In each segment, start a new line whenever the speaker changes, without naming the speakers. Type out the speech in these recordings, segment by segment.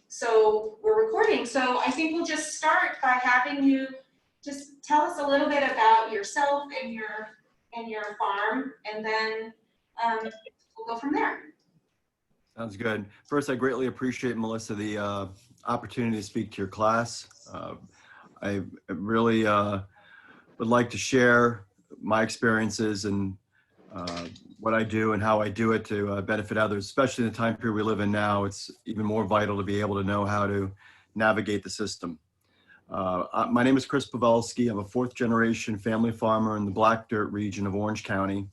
So we're recording. So I think we'll just start by having you just tell us a little bit about yourself and your farm, and then we'll go from there.
Sounds good. First, I greatly appreciate, Melissa, the opportunity to speak to your class. I really would like to share my experiences and what I do and how I do it to benefit others, especially in the time period we live in now. It's even more vital to be able to know how to navigate the system. My name is Chris Pawelski. I'm a fourth generation family farmer in the Black Dirt region of Orange County.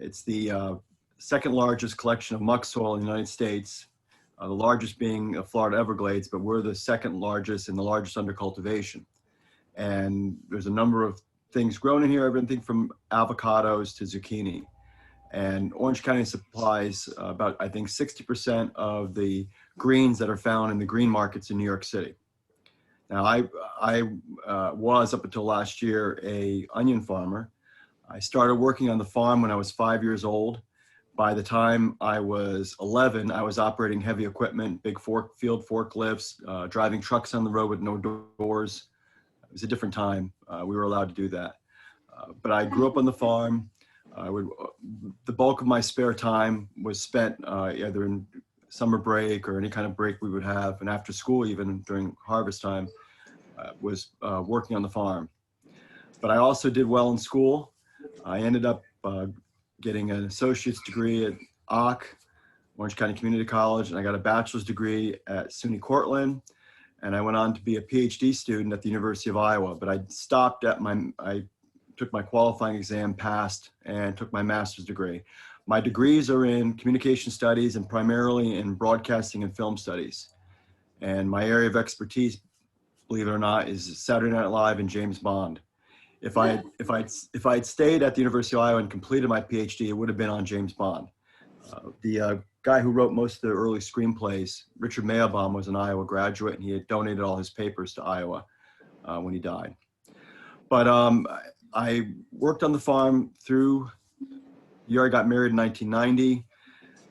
It's the second largest collection of muck soil in the United States, the largest being Florida Everglades, but we're the second largest and the largest under cultivation. And there's a number of things grown in here, everything from avocados to zucchini. And Orange County supplies about, I think, 60% of the greens that are found in the green markets in New York City. Now, I was, up until last year, an onion farmer. I started working on the farm when I was 5 years old. By the time I was 11, I was operating heavy equipment, big field forklifts, driving trucks on the road with no doors. It was a different time. We were allowed to do that. But I grew up on the farm. The bulk of my spare time was spent either in summer break or any kind of break we would have, and after school, even during harvest time, was working on the farm. But I also did well in school. I ended up getting an associate's degree at OC, Orange County Community College, and I got a bachelor's degree at SUNY Cortland, and I went on to be a PhD student at the University of Iowa. But I stopped at I took my qualifying exam, passed, and took my master's degree. My degrees are in communication studies and primarily in broadcasting and film studies. And my area of expertise, believe it or not, is Saturday Night Live and James Bond. If I'd stayed at the University of Iowa and completed my PhD, it would have been on James Bond. The guy who wrote most of the early screenplays, Richard Maybaum, was an Iowa graduate, and he had donated all his papers to Iowa when he died. But I worked on the farm through the year I got married in 1990,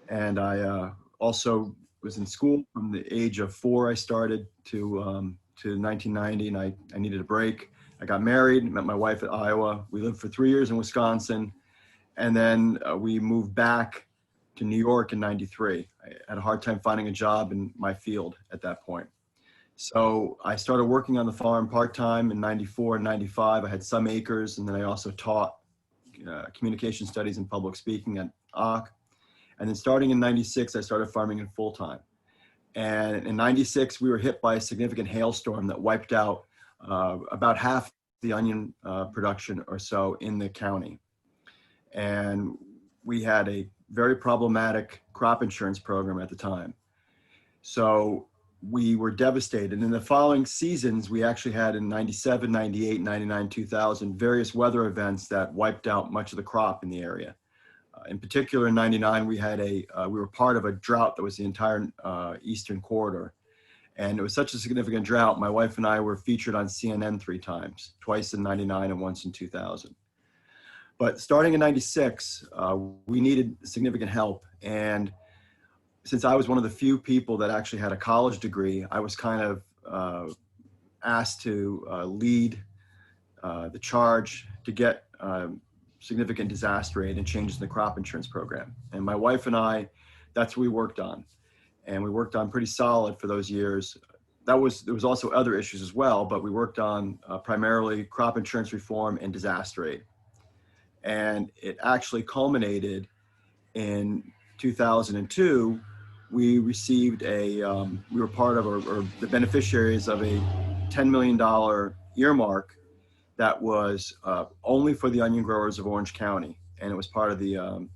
and I also was in school from the age of 4. I started to 1990, and I needed a break. I got married, met my wife at Iowa. We lived for 3 years in Wisconsin, and then we moved back to New York in 93. I had a hard time finding a job in my field at that point. So I started working on the farm part-time in 94 and 95. I had some acres, and then I also taught communication studies and public speaking at OC. And then starting in 96, I started farming in full-time. And in 96, we were hit by a significant hailstorm that wiped out about half the onion production or so in the county. And we had a very problematic crop insurance program at the time. So we were devastated. And in the following seasons, we actually had in 97, 98, 99, 2000, various weather events that wiped out much of the crop in the area. In particular, in 99, we were part of a drought that was the entire eastern corridor. And it was such a significant drought, my wife and I were featured on CNN 3 times, twice in 99 and once in 2000. But starting in 96, we needed significant help. And since I was one of the few people that actually had a college degree, I was kind of asked to lead the charge to get significant disaster aid and changes in the crop insurance program. And my wife and I, that's what we worked on. And we worked on pretty solid for those years. There was also other issues as well, but we worked on primarily crop insurance reform and disaster aid. And it actually culminated in 2002. We received we were part of, or the beneficiaries of a $10 million earmark that was only for the onion growers of Orange County. And it was part of the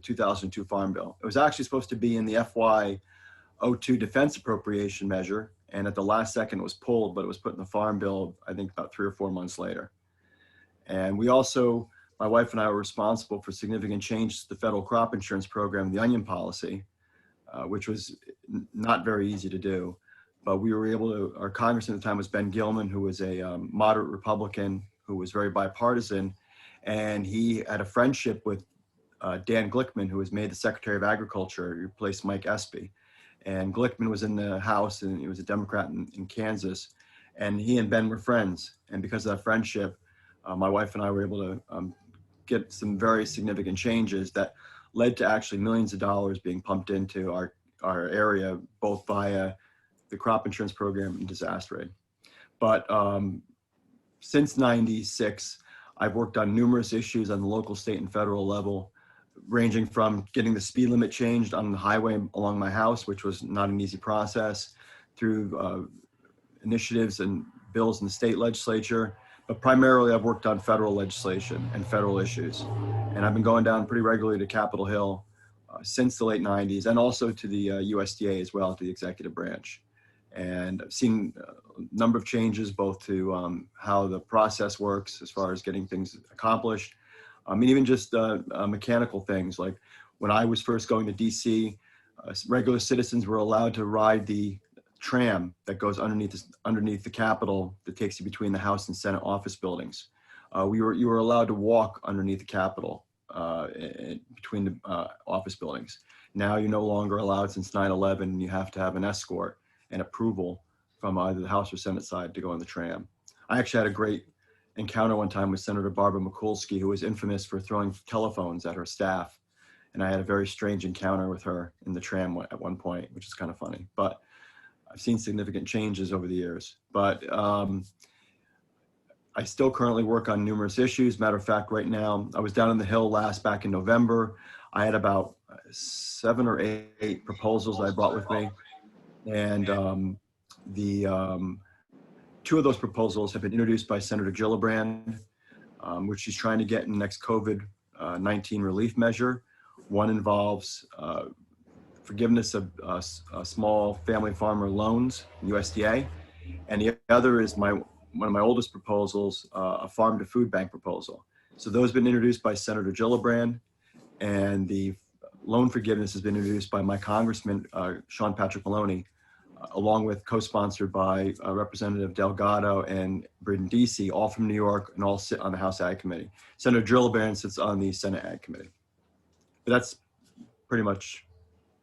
2002 Farm Bill. It was actually supposed to be in the FY02 defense appropriation measure. And at the last second it was pulled, but it was put in the Farm Bill, I think about 3 or 4 months later. And we also, my wife and I were responsible for significant changes to the federal crop insurance program, the onion policy, which was not very easy to do. But we were able to, our congressman at the time was Ben Gilman, who was a moderate Republican, who was very bipartisan. And he had a friendship with Dan Glickman, who was made the Secretary of Agriculture, replaced Mike Espy. and Glickman was in the House, and he was a Democrat in Kansas, and he and Ben were friends. And because of that friendship, my wife and I were able to get some very significant changes that led to actually millions of dollars being pumped into our area, both via the crop insurance program and disaster aid. But since '96, I've worked on numerous issues on the local, state, and federal level, ranging from getting the speed limit changed on the highway along my house, which was not an easy process, through initiatives and bills in the state legislature. But primarily, I've worked on federal legislation and federal issues. And I've been going down pretty regularly to Capitol Hill since the late '90s, and also to the USDA as well, to the executive branch. And I've seen a number of changes, both to how the process works as far as getting things accomplished. I mean, even just mechanical things, like when I was first going to DC, regular citizens were allowed to ride the tram that goes underneath the Capitol that takes you between the House and Senate office buildings. You were allowed to walk underneath the Capitol between the office buildings. Now you're no longer allowed since 9/11, and you have to have an escort and approval from either the House or Senate side to go on the tram. I actually had a great encounter one time with Senator Barbara Mikulski, who was infamous for throwing telephones at her staff. And I had a very strange encounter with her in the tram at one point, which is kind of funny. But I've seen significant changes over the years. But I still currently work on numerous issues. Matter of fact, right now, I was down on the Hill back in November. I had about 7 or 8 proposals that I brought with me. And 2 of those proposals have been introduced by Senator Gillibrand, which she's trying to get in the next COVID-19 relief measure. One involves forgiveness of small family farmer loans, USDA, and the other is one of my oldest proposals, a farm to food bank proposal. So those have been introduced by Senator Gillibrand, and the loan forgiveness has been introduced by my Congressman, Sean Patrick Maloney, along with co-sponsored by Representative Delgado and Braden Deasy, all from New York, and all sit on the House Ag Committee. Senator Gillibrand sits on the Senate Ag Committee. But that's pretty much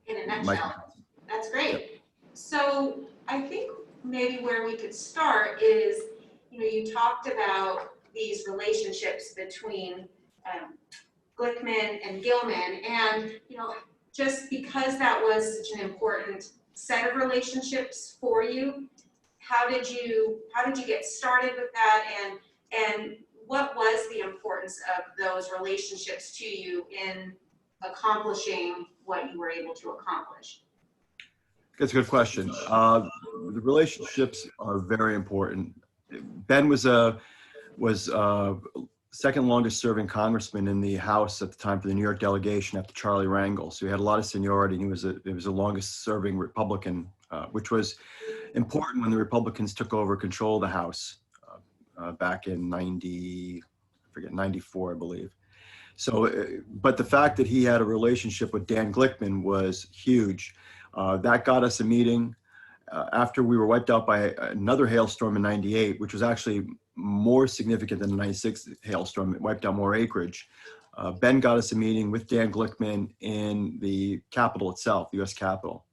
in a nutshell. That's great. So I think maybe where we could start is, you talked about these relationships between Glickman and Gilman, and just because that was such an important set of relationships for you, how did you get started with that, and what was the importance of those relationships to you in accomplishing what you were able to accomplish?
That's a good question. The relationships are very important. Ben was second longest serving congressman in the House at the time for the New York delegation after Charlie Rangel. So he had a lot of seniority, and he was the longest serving Republican, which was important when the Republicans took over control of the House back in 94, I believe. So, but the fact that he had a relationship with Dan Glickman was huge. That got us a meeting after we were wiped out by another hailstorm in '98, which was actually more significant than the '96 hailstorm. It wiped out more acreage. Ben got us a meeting with Dan Glickman in the Capitol itself, the U.S. Capitol,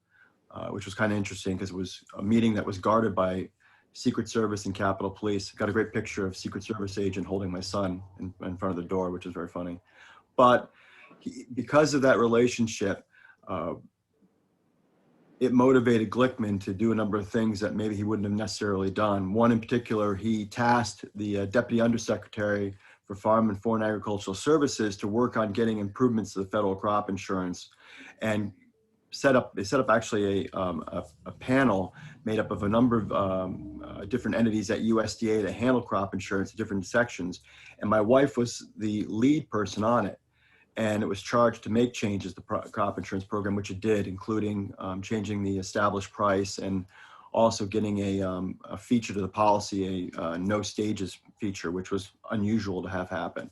which was kind of interesting because it was a meeting that was guarded by Secret Service and Capitol Police. Got a great picture of Secret Service agent holding my son in front of the door, which is very funny. But because of that relationship, it motivated Glickman to do a number of things that maybe he wouldn't have necessarily done. One in particular, he tasked the Deputy Undersecretary for Farm and Foreign Agricultural Services to work on getting improvements to the federal crop insurance, and they set up actually a panel made up of a number of different entities at USDA that handle crop insurance in different sections. And my wife was the lead person on it. And it was charged to make changes to the crop insurance program, which it did, including changing the established price and also getting a feature to the policy, a no stages feature, which was unusual to have happen.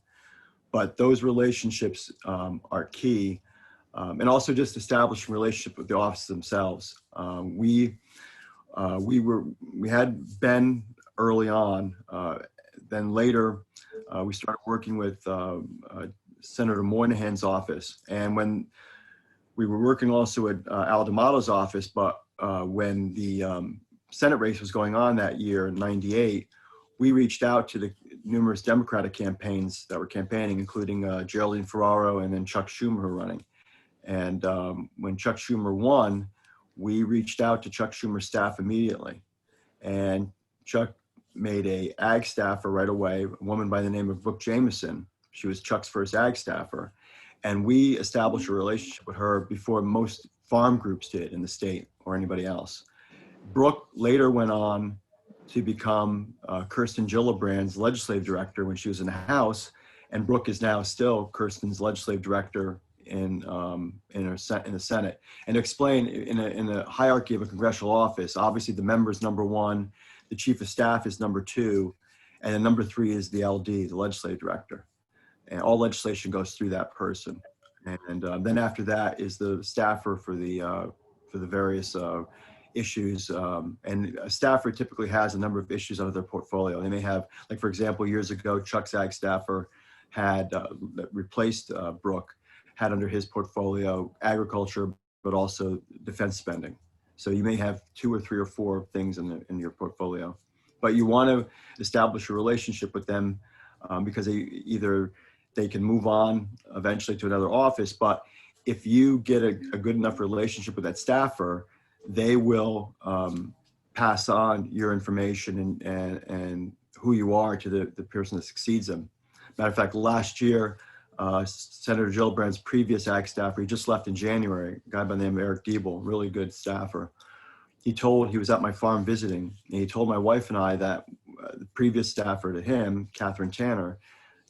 But those relationships are key. And also just establishing a relationship with the offices themselves. We had Ben early on. Then later, we started working with Senator Moynihan's office. And when we were working also at Al D'Amato's office, but when the Senate race was going on that year in '98, we reached out to the numerous Democratic campaigns that were campaigning, including Geraldine Ferraro and then Chuck Schumer who were running. And when Chuck Schumer won, we reached out to Chuck Schumer's staff immediately. And Chuck made a ag staffer right away, a woman by the name of Brooke Jameson. She was Chuck's first ag staffer. And we established a relationship with her before most farm groups did in the state or anybody else. Brooke later went on to become Kirsten Gillibrand's legislative director when she was in the House. And Brooke is now still Kirsten's legislative director in the Senate. And to explain, in a hierarchy of a congressional office, obviously the member is number one, the chief of staff is number two, and then number three is the LD, the legislative director. And all legislation goes through that person. And then after that is the staffer for the various issues. And a staffer typically has a number of issues under their portfolio. They may have, like for example, years ago, Chuck's ag staffer had replaced Brooke, had under his portfolio agriculture, but also defense spending. So you may have 2 or 3 or 4 things in your portfolio, but you want to establish a relationship with them because they can move on eventually to another office. But if you get a good enough relationship with that staffer, they will pass on your information and who you are to the person that succeeds them. Matter of fact, last year, Senator Gillibrand's previous ag staffer, he just left in January, a guy by the name of Eric Diebel, really good staffer. He was at my farm visiting, and he told my wife and I that the previous staffer to him, Catherine Tanner,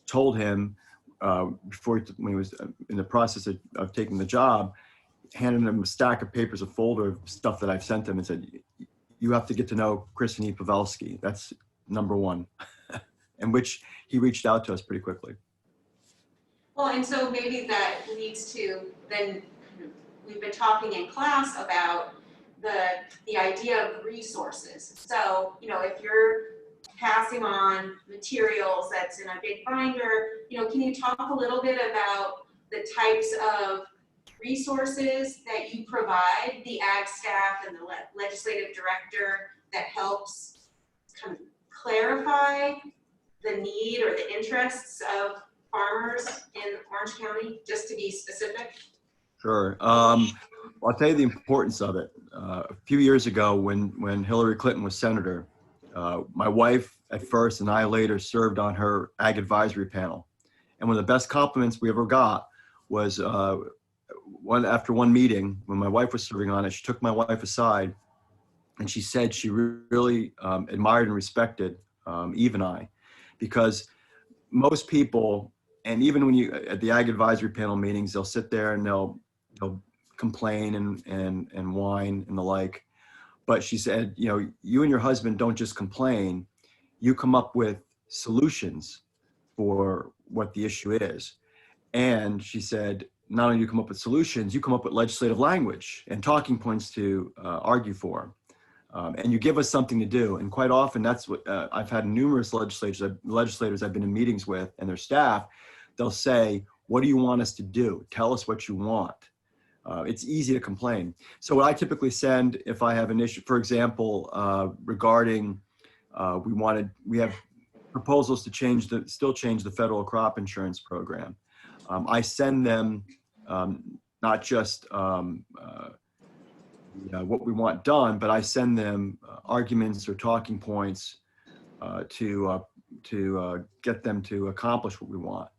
told him when he was in the process of taking the job, handed him a stack of papers, a folder of stuff that I've sent him, and said, you have to get to know Griffin Bottomley. That's number one. And which he reached out to us pretty quickly.
Well, and so maybe that leads to then we've been talking in class about the idea of resources. So, if you're passing on materials that's in a big binder, can you talk a little bit about the types of resources that you provide the ag staff and the legislative director that helps kind of clarify the need or the interests of farmers in Orange County, just to be specific?
Sure. I'll tell you the importance of it. A few years ago when Hillary Clinton was senator, my wife at first and I later served on her ag advisory panel. And one of the best compliments we ever got was after one meeting when my wife was serving on it, she took my wife aside and she said she really admired and respected Eve and I, because most people, and even when you at the ag advisory panel meetings, they'll sit there and they'll complain and whine and the like. But she said, you and your husband don't just complain, you come up with solutions for what the issue is. And she said, not only do you come up with solutions, you come up with legislative language and talking points to argue for. And you give us something to do. And quite often that's what I've had numerous legislators I've been in meetings with and their staff, they'll say, what do you want us to do? Tell us what you want. It's easy to complain. So what I typically send if I have an issue, for example, regarding, we have proposals to still change the federal crop insurance program. I send them not just what we want done, but I send them arguments or talking points to get them to accomplish what we want.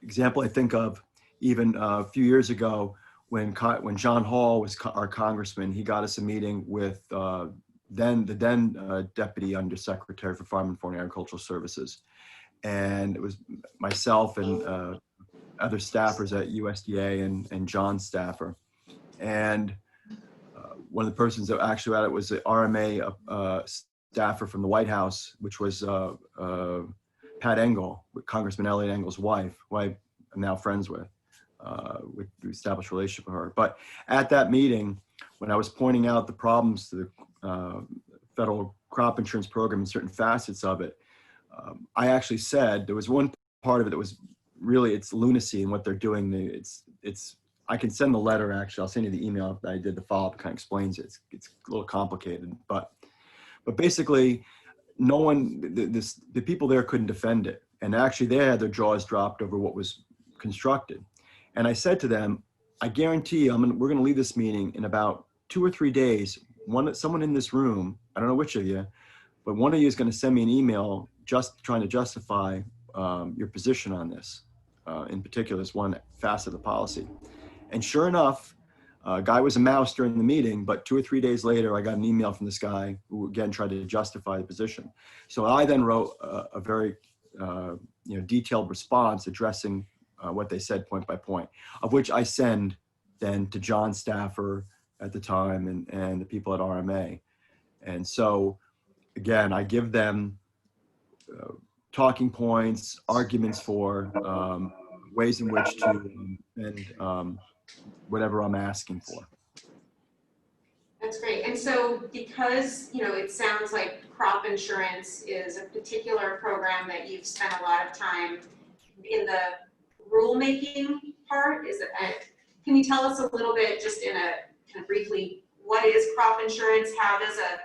Example I think of, even a few years ago when John Hall was our congressman, he got us a meeting with the then Deputy Undersecretary for Farm and Foreign Agricultural Services. And it was myself and other staffers at USDA and John's staffer. And one of the persons that actually at it was the RMA staffer from the White House, which was Pat Engel, Congressman Elliot Engel's wife, who I'm now friends with. We established a relationship with her. But at that meeting, when I was pointing out the problems to the federal crop insurance program and certain facets of it, I actually said there was one part of it that was really, it's lunacy in what they're doing. It's I can send the letter, actually. I'll send you the email that I did the follow-up, kind of explains it. It's a little complicated, but basically no one, the people there couldn't defend it. And actually they had their jaws dropped over what was constructed. And I said to them, I guarantee you, we're going to leave this meeting in about 2 or 3 days. Someone in this room, I don't know which of you, but one of you is going to send me an email just trying to justify your position on this. In particular, this one facet of the policy. And sure enough, guy was a mouse during the meeting, but 2 or 3 days later, I got an email from this guy who again tried to justify the position. So I then wrote a very detailed response addressing what they said point by point, of which I send then to John Staffer at the time and the people at RMA. And so again, I give them talking points, arguments for ways in which to defend whatever I'm asking for.
That's great. And so because, it sounds like crop insurance is a particular program that you've spent a lot of time in the rulemaking part, can you tell us a little bit, just in a kind of briefly, what is crop insurance? How does a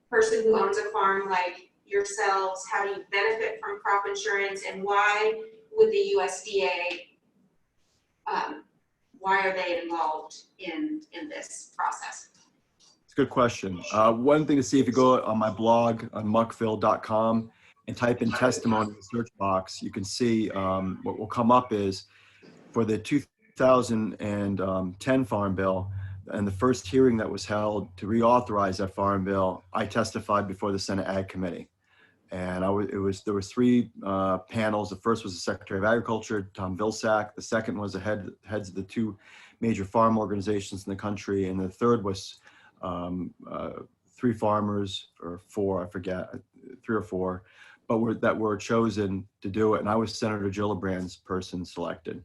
person who owns a farm like yourselves, how do you benefit from crop insurance, and why would the USDA, why are they involved in this process?
It's a good question. One thing to see, if you go on my blog on muckville.com and type in testimony in the search box, you can see what will come up is for the 2010 Farm Bill and the first hearing that was held to reauthorize that Farm Bill, I testified before the Senate Ag Committee. And there was 3 panels. The first was the Secretary of Agriculture, Tom Vilsack. The second was the heads of the 2 major farm organizations in the country. And the third was 3 farmers, or 4, I forget, 3 or 4, but that were chosen to do it. And I was Senator Gillibrand's person selected.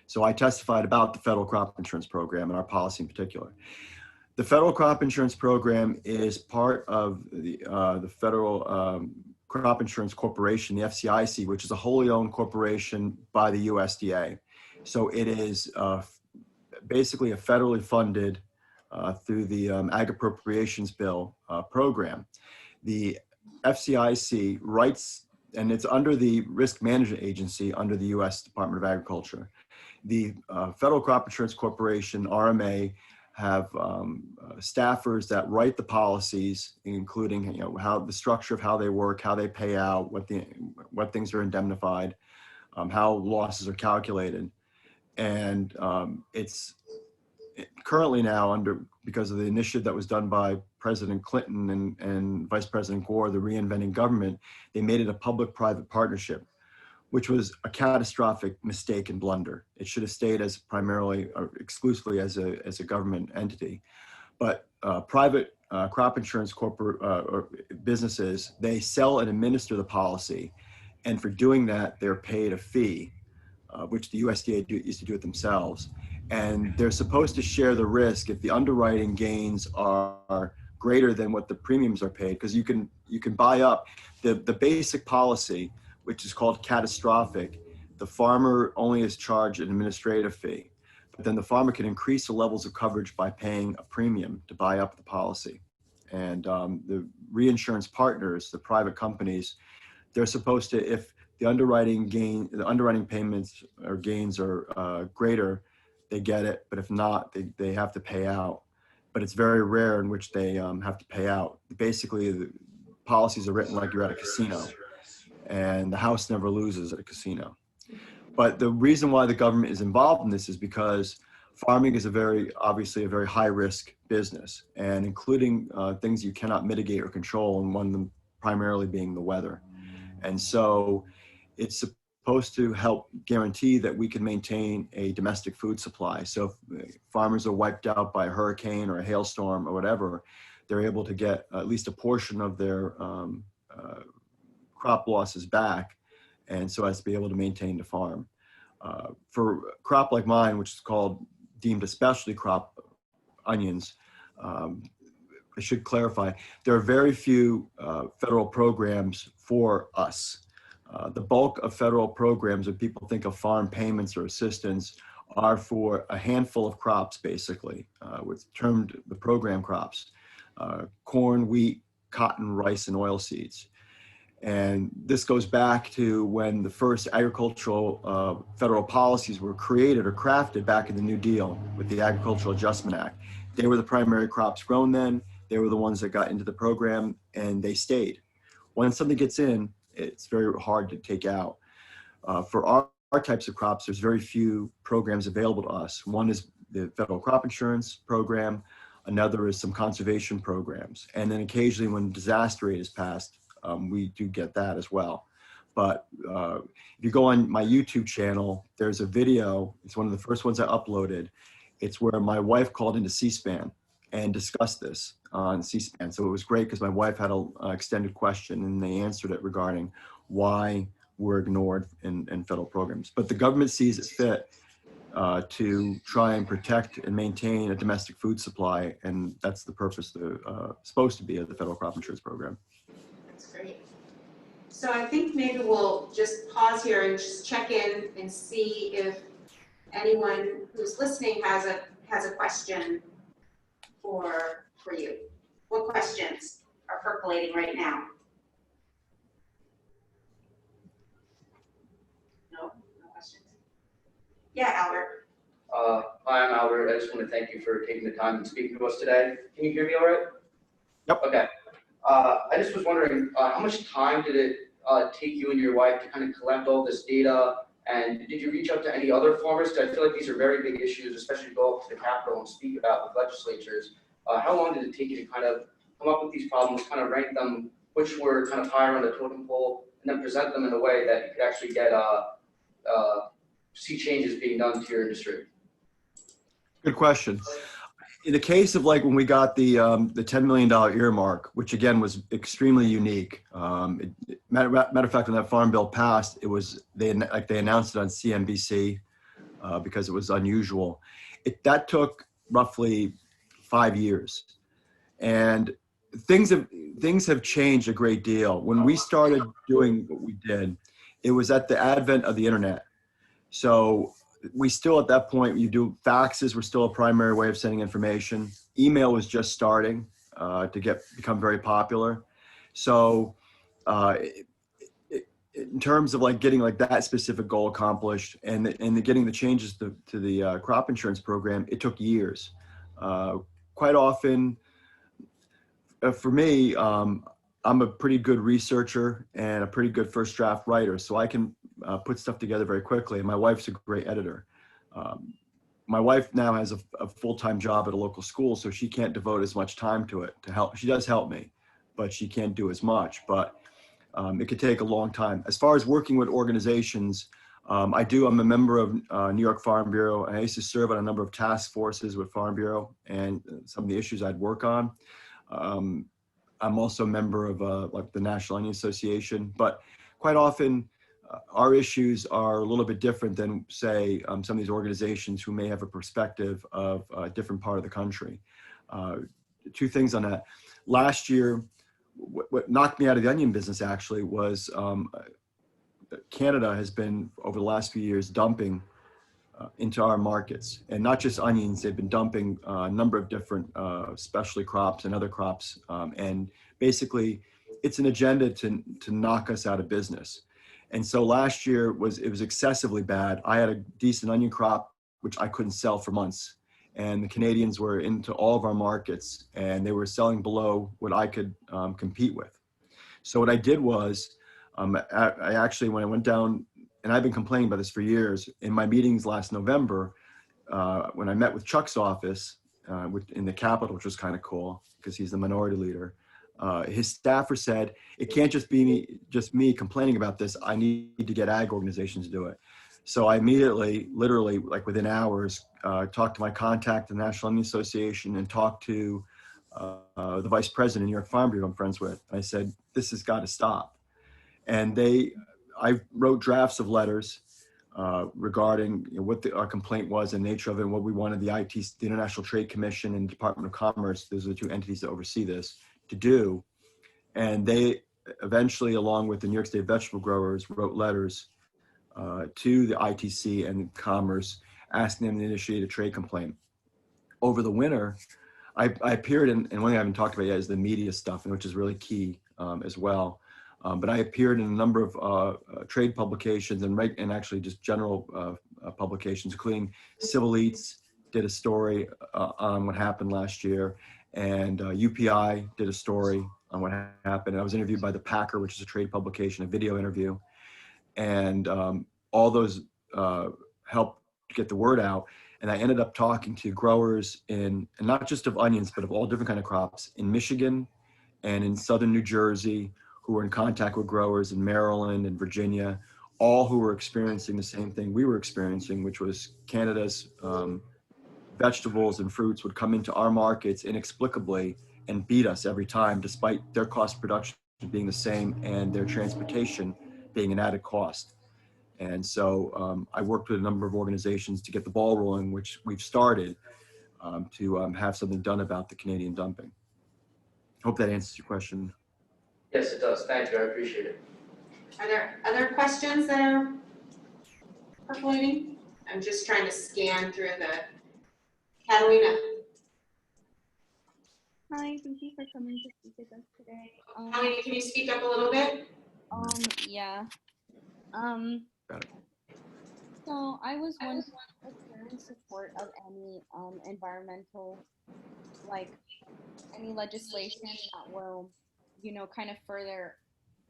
So I testified about the federal crop insurance program and our policy in particular. The federal crop insurance program is part of the Federal Crop Insurance Corporation, the FCIC, which is a wholly owned corporation by the USDA. So it is basically a federally funded through the Ag Appropriations Bill program. The FCIC writes, and it's under the Risk Management Agency under the U.S. Department of Agriculture. The Federal Crop Insurance Corporation, RMA, have staffers that write the policies, including how the structure of how they work, how they pay out, what things are indemnified, how losses are calculated, and it's currently now because of the initiative that was done by President Clinton and Vice President Gore, the Reinventing Government, they made it a public-private partnership, which was a catastrophic mistake and blunder. It should have stayed as primarily or exclusively as a government entity. But private crop insurance or businesses, they sell and administer the policy. And for doing that, they're paid a fee, which the USDA used to do it themselves. And they're supposed to share the risk if the underwriting gains are greater than what the premiums are paid, because you can buy up the basic policy, which is called catastrophic. The farmer only is charged an administrative fee, but then the farmer can increase the levels of coverage by paying a premium to buy up the policy. And the reinsurance partners, the private companies, they're supposed to, if the underwriting payments or gains are greater, they get it, but if not, they have to pay out. But it's very rare in which they have to pay out. Basically, the policies are written like you're at a casino, and the house never loses at a casino. But the reason why the government is involved in this is because farming is obviously a very high risk business, and including things you cannot mitigate or control, and one of them primarily being the weather. And so it's supposed to help guarantee that we can maintain a domestic food supply. So if farmers are wiped out by a hurricane or a hailstorm or whatever, they're able to get at least a portion of their crop losses back, and so as to be able to maintain the farm. For a crop like mine, which is deemed a specialty crop, onions, I should clarify, there are very few federal programs for us. The bulk of federal programs, when people think of farm payments or assistance, are for a handful of crops, basically, what's termed the program crops: corn, wheat, cotton, rice, and oilseeds. And this goes back to when the first agricultural federal policies were created or crafted back in the New Deal with the Agricultural Adjustment Act. They were the primary crops grown then. They were the ones that got into the program, and they stayed. When something gets in, it's very hard to take out. For our types of crops, there's very few programs available to us. One is the federal crop insurance program. Another is some conservation programs. And then occasionally when disaster aid is passed, we do get that as well. But if you go on my YouTube channel, there's a video. It's one of the first ones I uploaded. It's where my wife called into C-SPAN and discussed this on C-SPAN. So it was great because my wife had an extended question and they answered it regarding why we're ignored in federal programs. But the government sees it fit to try and protect and maintain a domestic food supply. And that's the purpose, supposed to be, of the federal crop insurance program.
That's great. So I think maybe we'll just pause here and just check in and see if anyone who's listening has a question for you. What questions are percolating right now? No questions. Yeah, Albert.
Hi, I'm Albert. I just want to thank you for taking the time and speaking to us today. Can you hear me all right?
Yep.
Okay. I just was wondering, how much time did it take you and your wife to kind of collect all this data? And did you reach out to any other farmers? Because I feel like these are very big issues, especially to go up to the Capitol and speak about with legislatures. How long did it take you to kind of come up with these problems, kind of rank them, which were kind of higher on the totem pole, and then present them in a way that you could actually get see changes being done to your industry?
Good question. In the case of like when we got the $10 million earmark, which again was extremely unique. Matter of fact, when that farm bill passed, it was they announced it on CNBC because it was unusual. That took roughly 5 years, and things have changed a great deal. When we started doing what we did, it was at the advent of the internet. So we still, at that point, faxes were still a primary way of sending information. Email was just starting to become very popular. So in terms of like getting like that specific goal accomplished and getting the changes to the crop insurance program, it took years. Quite often, for me, I'm a pretty good researcher and a pretty good first draft writer, so I can put stuff together very quickly. And my wife's a great editor. My wife now has a full-time job at a local school, so she can't devote as much time to it to help. She does help me, but she can't do as much. But it could take a long time. As far as working with organizations, I'm a member of New York Farm Bureau, and I used to serve on a number of task forces with Farm Bureau and some of the issues I'd work on. I'm also a member of like the National Onion Association, but quite often our issues are a little bit different than, say, some of these organizations who may have a perspective of a different part of the country. Two things on that. Last year, what knocked me out of the onion business actually was Canada has been, over the last few years, dumping into our markets, and not just onions. They've been dumping a number of different specialty crops and other crops, and basically it's an agenda to knock us out of business. And so last year it was excessively bad. I had a decent onion crop which I couldn't sell for months, and the Canadians were into all of our markets and they were selling below what I could compete with. So what I did was I actually, when I went down, and I've been complaining about this for years, in my meetings last November, when I met with Chuck's office in the Capitol, which was kind of cool because he's the minority leader, his staffer said, it can't just be me complaining about this. I need to get ag organizations to do it. So I immediately, literally, like within hours, talked to my contact at the National Onion Association and talked to the vice president of New York Farm Bureau I'm friends with. I said, this has got to stop. And I wrote drafts of letters regarding what our complaint was and nature of it, and what we wanted the International Trade Commission and Department of Commerce, those are the two entities that oversee this, to do. And they eventually, along with the New York State vegetable growers, wrote letters to the ITC and Commerce asking them to initiate a trade complaint. Over the winter, I appeared in, and one thing I haven't talked about yet is the media stuff, and which is really key as well. But I appeared in a number of trade publications and actually just general publications, including Civil Eats did a story on what happened last year, and UPI did a story on what happened. I was interviewed by The Packer, which is a trade publication, a video interview, and all those helped get the word out. And I ended up talking to growers and not just of onions, but of all different kind of crops in Michigan and in southern New Jersey, who were in contact with growers in Maryland and Virginia, all who were experiencing the same thing we were experiencing, which was Canada's vegetables and fruits would come into our markets inexplicably and beat us every time, despite their cost of production being the same and their transportation being an added cost. And so I worked with a number of organizations to get the ball rolling, which we've started to have something done about the Canadian dumping. Hope that answers your question.
Yes, it does. Thank you. I appreciate it.
Are there other questions that are percolating? I'm just trying to scan through the, Catalina.
Hi, thank you for coming to speak with us today.
Catalina, can you speak up a little bit?
Yeah.
Got it.
So I was wondering if you're in support of any environmental, like any legislation that will, kind of further,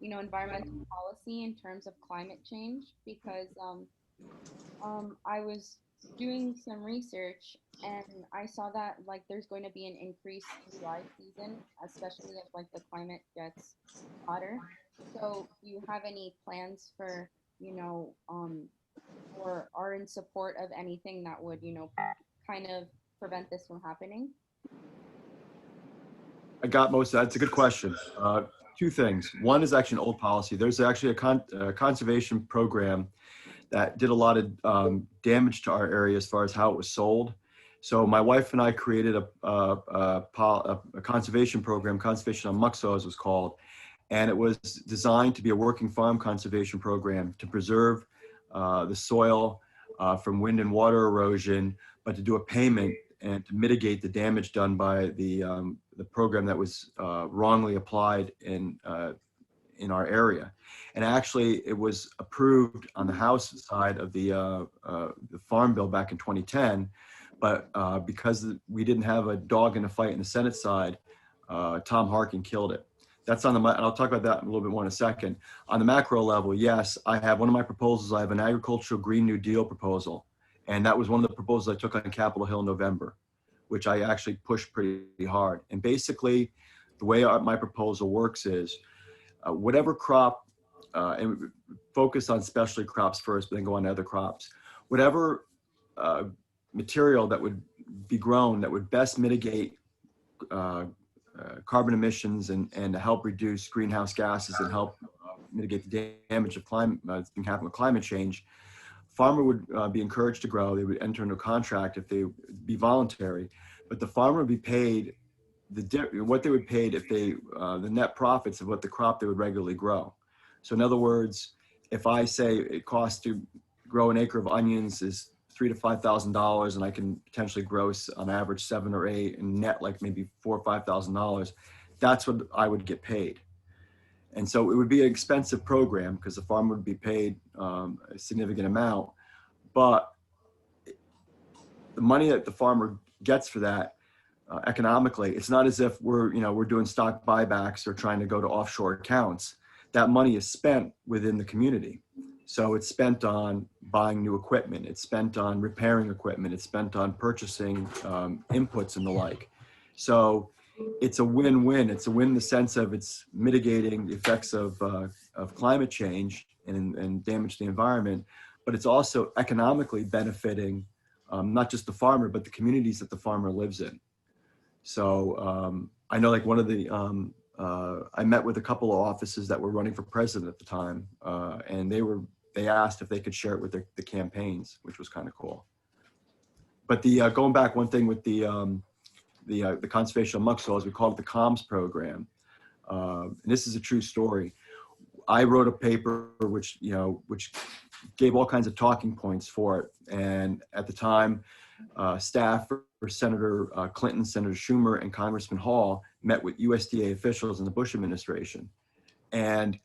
environmental policy in terms of climate change, because I was doing some research and I saw that like there's going to be an increase in dry season, especially as like the climate gets hotter. So do you have any plans for, or are in support of anything that would, kind of prevent this from happening?
I got most of that. It's a good question. Two things. One is actually an old policy. There's actually a conservation program that did a lot of damage to our area as far as how it was sold. So my wife and I created a conservation program, Conservation on Muxo as it was called, and it was designed to be a working farm conservation program to preserve the soil from wind and water erosion, but to do a payment and to mitigate the damage done by the program that was wrongly applied in our area. And actually, it was approved on the House side of the Farm Bill back in 2010, but because we didn't have a dog in the fight in the Senate side, Tom Harkin killed it. That's on the, and I'll talk about that a little bit more in a second. On the macro level, yes, I have one of my proposals. I have an agricultural Green New Deal proposal. And that was one of the proposals I took on Capitol Hill in November, which I actually pushed pretty hard. And basically, the way my proposal works is whatever crop, and focus on specialty crops first, but then go on to other crops. Whatever material that would be grown that would best mitigate carbon emissions and help reduce greenhouse gases and help mitigate the damage of climate that's been happening with climate change, farmer would be encouraged to grow. They would enter into a contract if they be voluntary, but the farmer would be paid what they would pay if they the net profits of what the crop they would regularly grow. So in other words, if I say it costs to grow an acre of onions is $3,000 to $5,000, and I can potentially gross on average 7 or 8 and net like maybe $4,000 or $5,000, that's what I would get paid. And so it would be an expensive program because the farmer would be paid a significant amount, but the money that the farmer gets for that economically, it's not as if we're doing stock buybacks or trying to go to offshore accounts. That money is spent within the community. So it's spent on buying new equipment. It's spent on repairing equipment. It's spent on purchasing inputs and the like. So it's a win-win. It's a win in the sense of it's mitigating the effects of climate change and damage to the environment, but it's also economically benefiting not just the farmer, but the communities that the farmer lives in. So I know like one of the, I met with a couple of offices that were running for president at the time, and they asked if they could share it with the campaigns, which was kind of cool. But going back, one thing with the conservation of muxo, as we call it, the COMS program, and this is a true story. I wrote a paper which gave all kinds of talking points for it. And at the time, staff for Senator Clinton, Senator Schumer, and Congressman Hall met with USDA officials in the Bush administration. And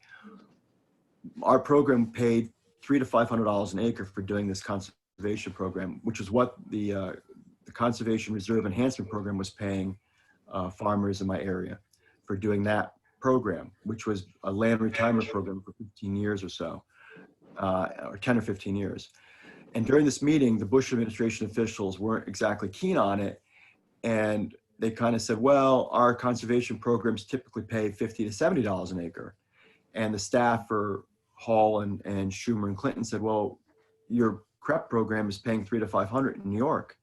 our program paid $300 to $500 an acre for doing this conservation program, which is what the Conservation Reserve Enhancement Program was paying farmers in my area for doing that program, which was a land retirement program for 15 years or so, or 10 or 15 years. And during this meeting, the Bush administration officials weren't exactly keen on it. And they kind of said, well, our conservation programs typically pay $50 to $70 an acre. And the staff for Hall and Schumer and Clinton said, well, your CREP program is paying $300 to $500 in New York.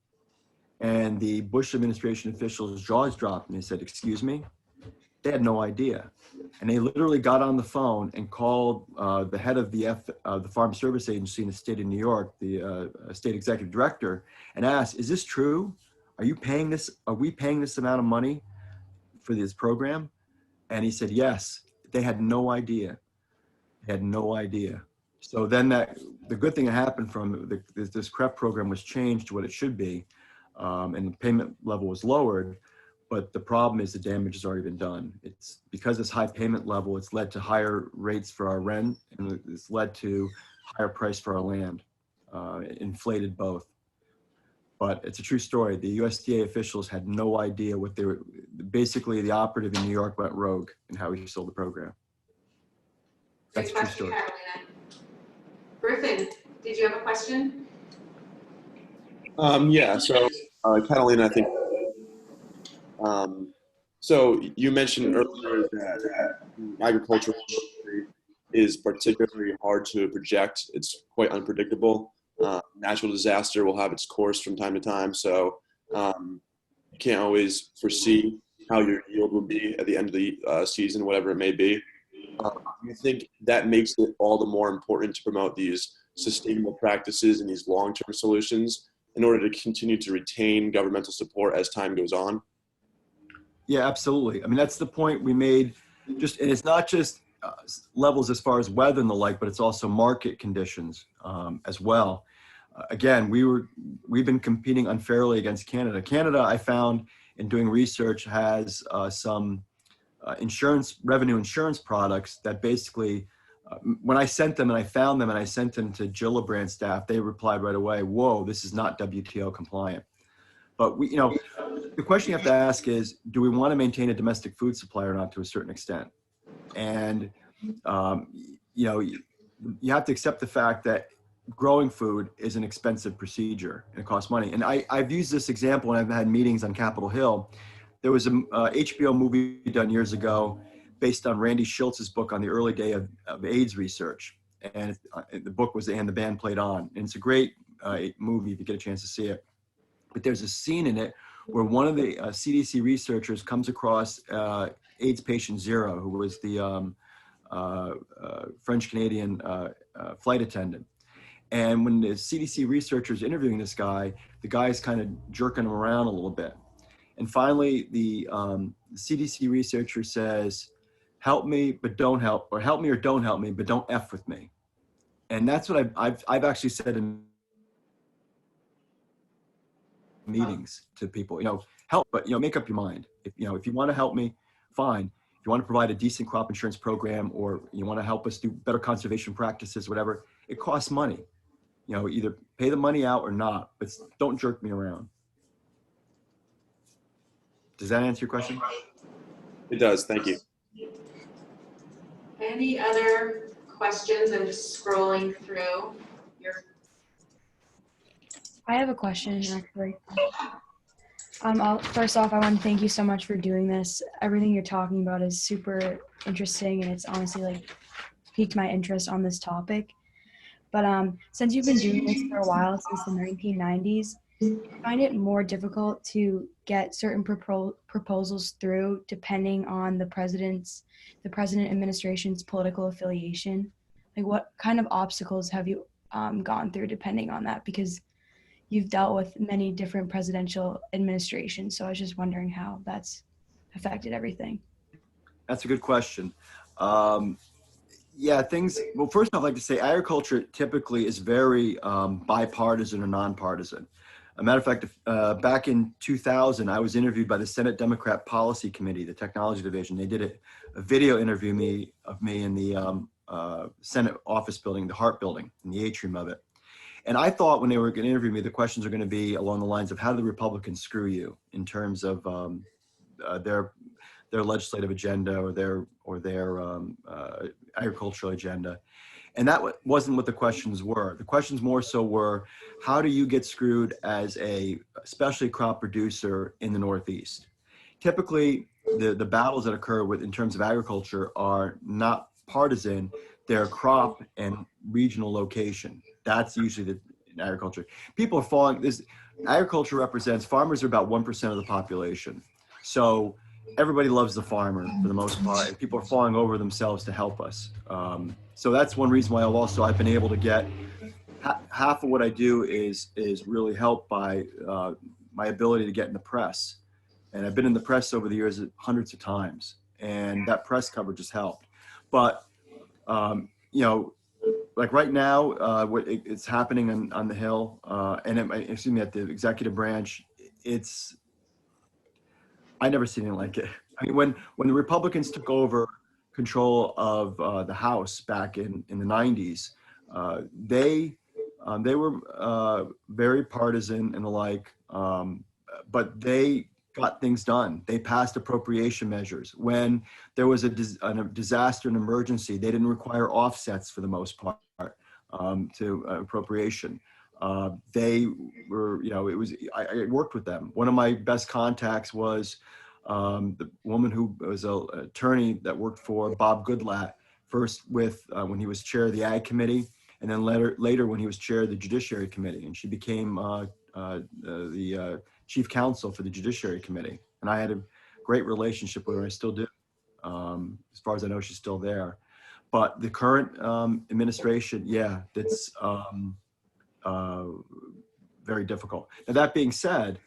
And the Bush administration officials' jaws dropped and they said, excuse me? They had no idea. And they literally got on the phone and called the head of the Farm Service Agency in the state of New York, the state executive director, and asked, is this true? Are you paying this? Are we paying this amount of money for this program? And he said, yes. They had no idea. They had no idea. So then the good thing that happened from this CREP program was changed to what it should be, and the payment level was lowered. But the problem is the damage has already been done. It's because this high payment level, it's led to higher rates for our rent, and it's led to higher price for our land, inflated both. But it's a true story. The USDA officials had no idea what they were, basically the operative in New York went rogue in how he sold the program. That's a true story.
Carolina. Griffin, did you have a question?
Yeah, so Catalina, I think, so you mentioned earlier that agricultural industry is particularly hard to project. It's quite unpredictable. Natural disaster will have its course from time to time, so you can't always foresee how your yield will be at the end of the season, whatever it may be. I think that makes it all the more important to promote these sustainable practices and these long-term solutions in order to continue to retain governmental support as time goes on.
Yeah, absolutely. I mean, that's the point we made. And it's not just levels as far as weather and the like, but it's also market conditions as well. Again, we've been competing unfairly against Canada. Canada, I found in doing research, has some revenue insurance products that basically, when I sent them and I found them and I sent them to Gillibrand staff, they replied right away, whoa, this is not WTO compliant. But the question you have to ask is, do we want to maintain a domestic food supply or not to a certain extent? And, you have to accept the fact that growing food is an expensive procedure and it costs money. And I've used this example when I've had meetings on Capitol Hill. There was a HBO movie done years ago based on Randy Schultz's book on the early day of AIDS research. And the book was And the Band Played On. And it's a great movie if you get a chance to see it. But there's a scene in it where one of the CDC researchers comes across AIDS patient zero, who was the French-Canadian flight attendant. And when the CDC researcher's interviewing this guy, the guy's kind of jerking him around a little bit. And finally, the CDC researcher says, help me, but don't help, or help me or don't help me, but don't F with me. And that's what I've actually said in meetings to people, help, but, make up your mind. If you want to help me, fine. If you want to provide a decent crop insurance program, or you want to help us do better conservation practices, whatever, it costs money. Either pay the money out or not, but don't jerk me around. Does that answer your question?
It does, thank you.
Any other questions? I'm just scrolling through your.
I have a question, actually. First off, I want to thank you so much for doing this. Everything you're talking about is super interesting, and it's honestly piqued my interest on this topic. But since you've been doing this for a while, since the 1990s, do you find it more difficult to get certain proposals through depending on the president administration's political affiliation? What kind of obstacles have you gone through depending on that? Because you've dealt with many different presidential administrations, so I was just wondering how that's affected everything.
That's a good question. Yeah, well, first off, I'd like to say agriculture typically is very bipartisan or nonpartisan. A matter of fact, back in 2000, I was interviewed by the Senate Democrat Policy Committee, the Technology Division. They did a video interview of me in the Senate office building, the Hart building, in the atrium of it. And I thought when they were going to interview me, the questions are going to be along the lines of how do the Republicans screw you in terms of their legislative agenda or their agricultural agenda. And that wasn't what the questions were. The questions more so were, how do you get screwed as a specialty crop producer in the Northeast? Typically, the battles that occur in terms of agriculture are not partisan, they're crop and regional location. That's usually in agriculture. People are falling, agriculture represents, farmers are about 1% of the population. So everybody loves the farmer for the most part, and people are falling over themselves to help us. So that's one reason why I've been able to get half of what I do is really helped by my ability to get in the press. And I've been in the press over the years hundreds of times, and that press coverage has helped. But like right now, what it's happening on the Hill and at the executive branch, I never seen anything like it. I mean, when the Republicans took over control of the House back in the 90s, they were very partisan and the like, but they got things done. They passed appropriation measures. When there was a disaster and emergency, they didn't require offsets for the most part to appropriation. They were, I worked with them. One of my best contacts was the woman who was an attorney that worked for Bob Goodlatte, first when he was chair of the Ag Committee, and then later when he was chair of the Judiciary Committee, and she became the chief counsel for the Judiciary Committee. And I had a great relationship with her. I still do. As far as I know, she's still there. But the current administration, yeah, that's very difficult. Now, that being said,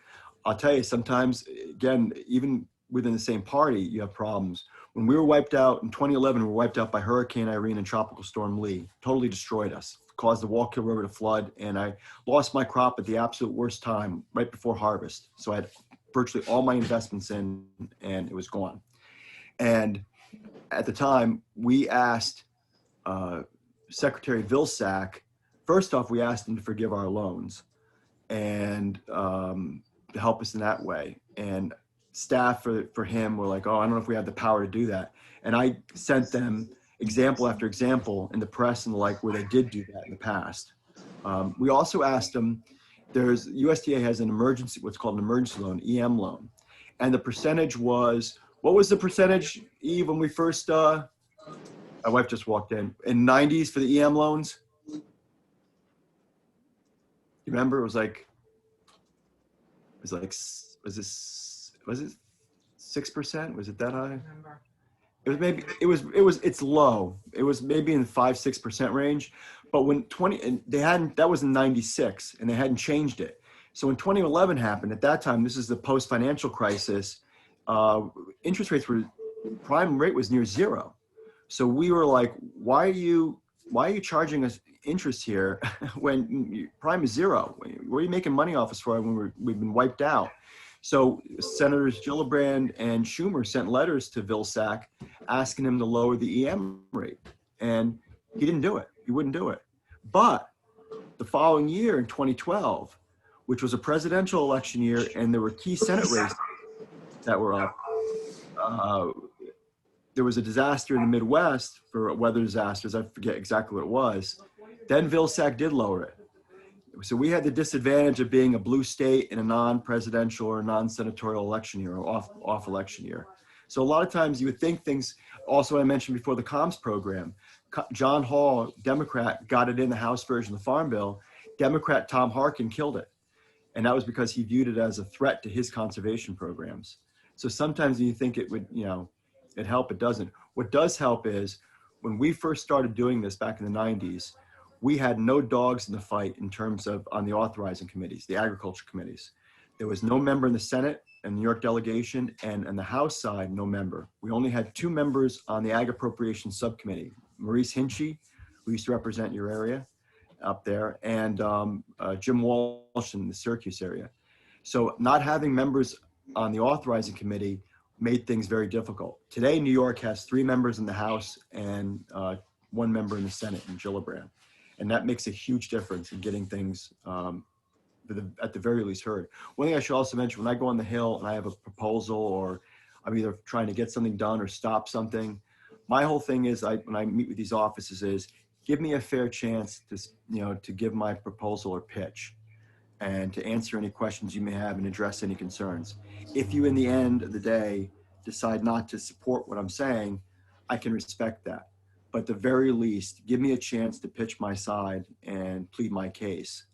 I'll tell you, sometimes, again, even within the same party, you have problems. When we were wiped out in 2011, we were wiped out by Hurricane Irene and Tropical Storm Lee. Totally destroyed us, caused the Wallkill River to flood, and I lost my crop at the absolute worst time, right before harvest. So I had virtually all my investments in, and it was gone. And at the time, we asked Secretary Vilsack, first off, we asked him to forgive our loans and to help us in that way. And staff for him were like, oh, I don't know if we have the power to do that. And I sent them example after example in the press and the like where they did do that in the past. We also asked them, USDA has an emergency, what's called an emergency loan, EM loan. And the percentage was, what was the percentage, Eve, when we first, my wife just walked in 90s for the EM loans? You remember? Was it 6%? Was it that high? It's low. It was maybe in the 5-6% range. But when that was in 96 and they hadn't changed it. So when 2011 happened, at that time, this is the post-financial crisis, interest rates prime rate was near zero. So we were like, why are you charging us interest here when prime is zero? What are you making money off us for when we've been wiped out? So Senators Gillibrand and Schumer sent letters to Vilsack asking him to lower the EM rate. And he didn't do it. He wouldn't do it. But the following year in 2012, which was a presidential election year, and there were key Senate races that were up, there was a disaster in the Midwest for weather disasters. I forget exactly what it was. Then Vilsack did lower it. So we had the disadvantage of being a blue state in a non-presidential or non-senatorial election year or off election year. So a lot of times you would think things, also I mentioned before the comms program, John Hall, Democrat, got it in the House version of the Farm Bill. Democrat Tom Harkin killed it. And that was because he viewed it as a threat to his conservation programs. So sometimes you think it would, it help, it doesn't. What does help is when we first started doing this back in the 90s, we had no dogs in the fight in terms of on the authorizing committees, the agriculture committees. There was no member in the Senate and New York delegation, and on the House side, no member. We only had 2 members on the Ag Appropriations Subcommittee, Maurice Hinchy, who used to represent your area up there, and Jim Walsh in the Syracuse area. So not having members on the authorizing committee made things very difficult. Today, New York has 3 members in the House and 1 member in the Senate in Gillibrand. And that makes a huge difference in getting things at the very least heard. One thing I should also mention, when I go on the Hill and I have a proposal, or I'm either trying to get something done or stop something, my whole thing is, when I meet with these offices, is give me a fair chance to give my proposal or pitch, and to answer any questions you may have and address any concerns. If you, in the end of the day, decide not to support what I'm saying, I can respect that. But at the very least, give me a chance to pitch my side and plead my case.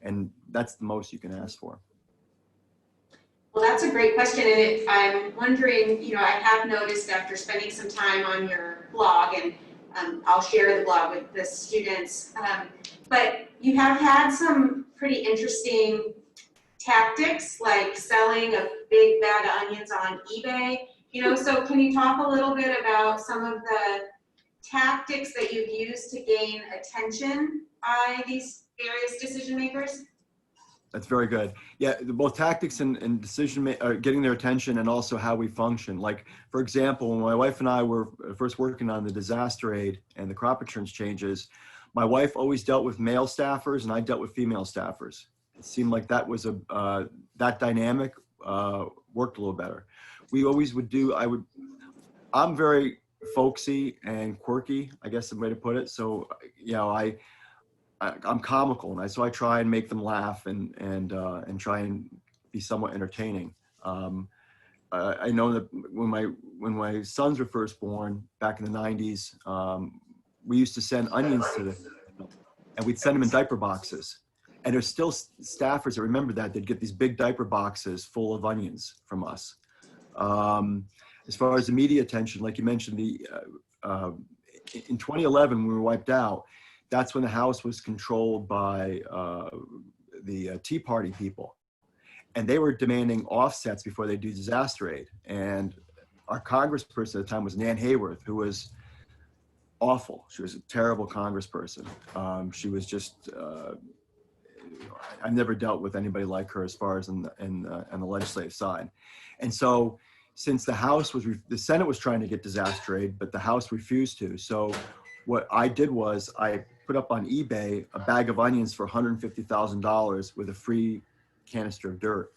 And that's the most you can ask for.
Well, that's a great question, and I'm wondering, I have noticed after spending some time on your blog, and I'll share the blog with the students, but you have had some pretty interesting tactics, like selling a big bag of onions on eBay, so can you talk a little bit about some of the tactics that you've used to gain attention by these various decision makers?
That's very good. Yeah, both tactics and getting their attention, and also how we function. Like, for example, when my wife and I were first working on the disaster aid and the crop insurance changes, my wife always dealt with male staffers and I dealt with female staffers. It seemed like that was that dynamic worked a little better. We always would I'm very folksy and quirky, I guess the way to put it. So, I'm comical, and so I try and make them laugh and try and be somewhat entertaining. I know that when my sons were first born back in the 90s, we used to send onions to them, and we'd send them in diaper boxes. And there's still staffers that remember that. They'd get these big diaper boxes full of onions from us. As far as the media attention, like you mentioned, in 2011, when we were wiped out, that's when the House was controlled by the Tea Party people. And they were demanding offsets before they do disaster aid. And our congressperson at the time was Nan Hayworth, who was awful. She was a terrible congressperson. She was just, I've never dealt with anybody like her as far as on the legislative side. And so since the Senate was trying to get disaster aid, but the House refused to. So what I did was I put up on eBay a bag of onions for $150,000 with a free canister of dirt.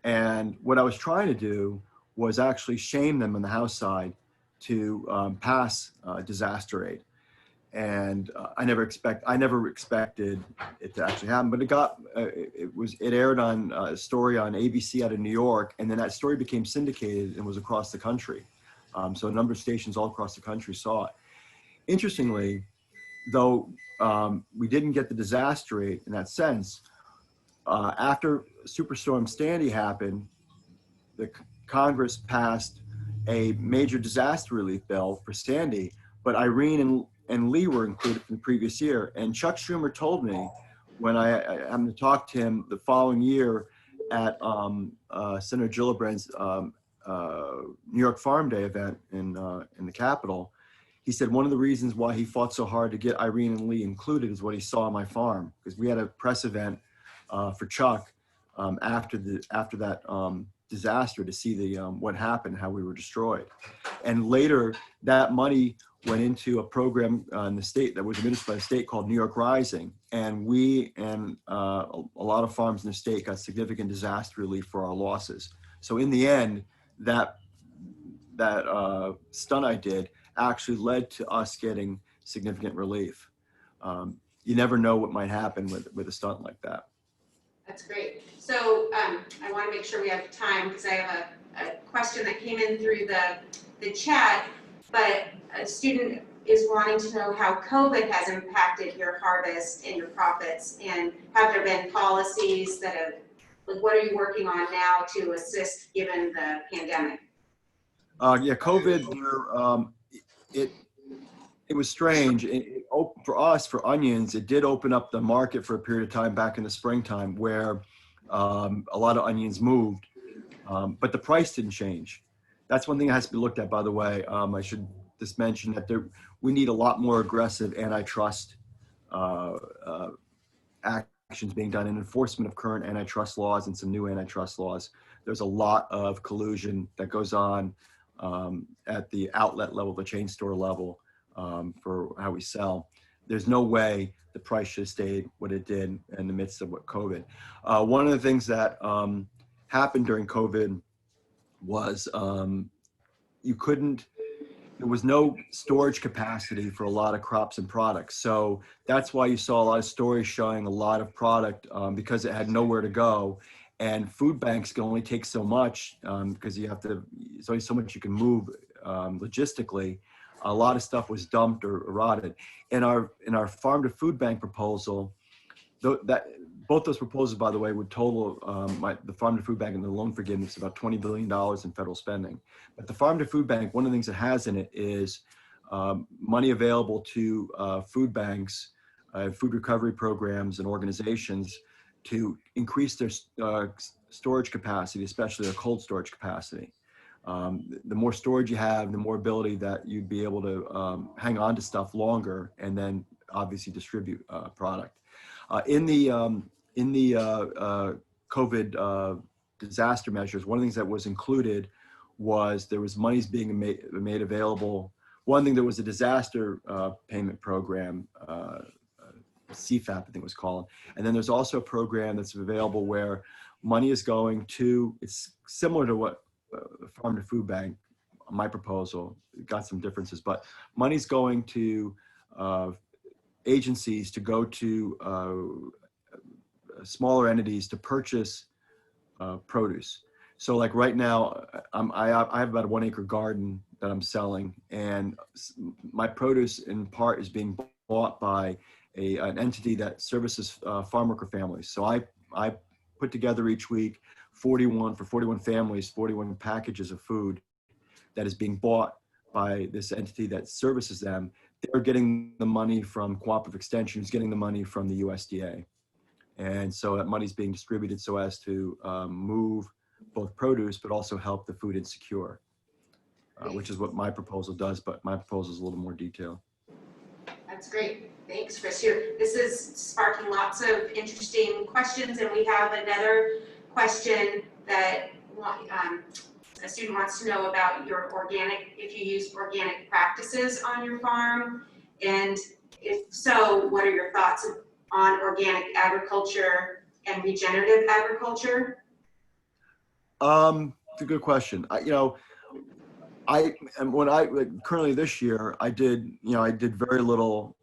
And what I was trying to do was actually shame them on the House side to pass disaster aid. And I never expected it to actually happen, but it aired on a story on ABC out of New York, and then that story became syndicated and was across the country. So a number of stations all across the country saw it. Interestingly, though, we didn't get the disaster aid in that sense. After Superstorm Sandy happened, the Congress passed a major disaster relief bill for Sandy, but Irene and Lee were included in the previous year. And Chuck Schumer told me, when I happened to talk to him the following year at Senator Gillibrand's New York Farm Day event in the Capitol, he said one of the reasons why he fought so hard to get Irene and Lee included is what he saw on my farm, because we had a press event for Chuck after that disaster to see what happened, how we were destroyed. And later, that money went into a program in the state that was administered by the state called New York Rising. And we and a lot of farms in the state got significant disaster relief for our losses. So in the end, that stunt I did actually led to us getting significant relief. You never know what might happen with a stunt like that.
That's great. So I want to make sure we have time, because I have a question that came in through the chat, but a student is wanting to know how COVID has impacted your harvest and your profits, and have there been policies that have, like, what are you working on now to assist given the pandemic?
Yeah, COVID, it was strange. For us, for onions, it did open up the market for a period of time back in the springtime, where a lot of onions moved, but the price didn't change. That's one thing that has to be looked at, by the way. I should just mention that we need a lot more aggressive antitrust actions being done in enforcement of current antitrust laws and some new antitrust laws. There's a lot of collusion that goes on at the outlet level, the chain store level, for how we sell. There's no way the price should have stayed what it did in the midst of what COVID. One of the things that happened during COVID was there was no storage capacity for a lot of crops and products. So that's why you saw a lot of stores showing a lot of product because it had nowhere to go. And food banks can only take so much because there's only so much you can move logistically. A lot of stuff was dumped or rotted. In our farm to food bank proposal, both those proposals, by the way, would total the farm to food bank and the loan forgiveness about $20 billion in federal spending. But the farm to food bank, one of the things it has in it is money available to food banks, food recovery programs and organizations to increase their storage capacity, especially their cold storage capacity. The more storage you have, the more ability that you'd be able to hang on to stuff longer and then obviously distribute product. In the COVID disaster measures, one of the things that was included was there was monies being made available. One thing, there was a disaster payment program, CFAP, I think it was called. And then there's also a program that's available where money is going to, it's similar to what Farm to Food Bank, my proposal, got some differences, but money's going to agencies to go to smaller entities to purchase produce. So like right now, I have about a 1 acre garden that I'm selling, and my produce in part is being bought by an entity that services farm worker families. So I put together each week 41 families, 41 packages of food that is being bought by this entity that services them. They're getting the money from Cooperative Extension, who's getting the money from the USDA. And so that money's being distributed so as to move both produce, but also help the food insecure, which is what my proposal does, but my proposal is a little more detailed.
That's great. Thanks, Chris. This is sparking lots of interesting questions, and we have another question that a student wants to know about your organic, if you use organic practices on your farm, and if so, what are your thoughts on organic agriculture and regenerative agriculture?
It's a good question. Currently this year, I did very little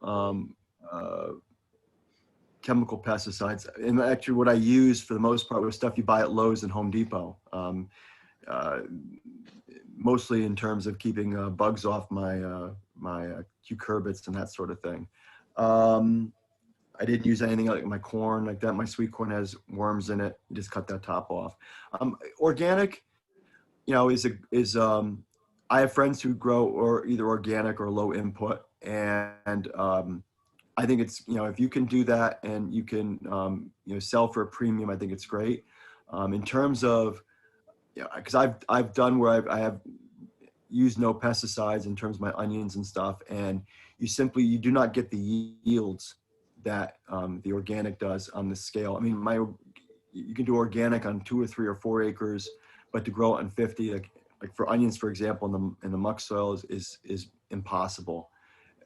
chemical pesticides. And actually what I used for the most part was stuff you buy at Lowe's and Home Depot. Mostly in terms of keeping bugs off my cucurbits and that sort of thing. I didn't use anything like my corn like that. My sweet corn has worms in it. You just cut that top off. Organic, I have friends who grow either organic or low input, and I think it's, if you can do that and you can sell for a premium, I think it's great. In terms of, because I've done where I have used no pesticides in terms of my onions and stuff, and you do not get the yields that the organic does on the scale. I mean, you can do organic on 2 or 3 or 4 acres, but to grow it on 50, like for onions, for example, in the muck soil is impossible.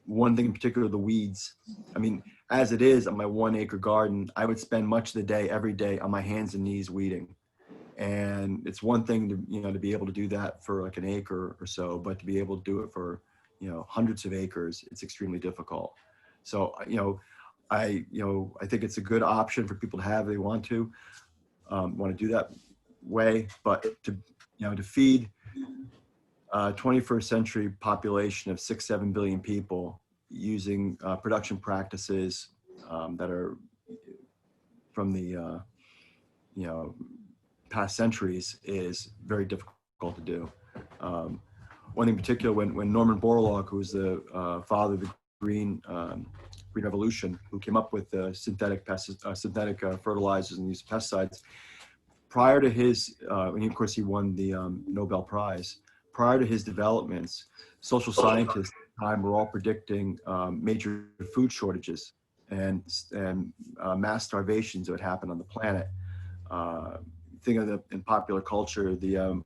One thing in particular, the weeds. I mean, as it is on my 1 acre garden, I would spend much of the day, every day, on my hands and knees weeding. And it's one thing to be able to do that for like an acre or so, but to be able to do it for hundreds of acres, it's extremely difficult. So I think it's a good option for people to have if they want to do that way, but to feed 21st century population of 6-7 billion people using production practices that are from the past centuries is very difficult to do. One in particular, when Norman Borlaug, who was the father of the Green Revolution, who came up with synthetic fertilizers and these pesticides, prior to his, and of course he won the Nobel Prize. prior to his developments, social scientists at the time were all predicting major food shortages and mass starvations that would happen on the planet. Think of in popular culture, the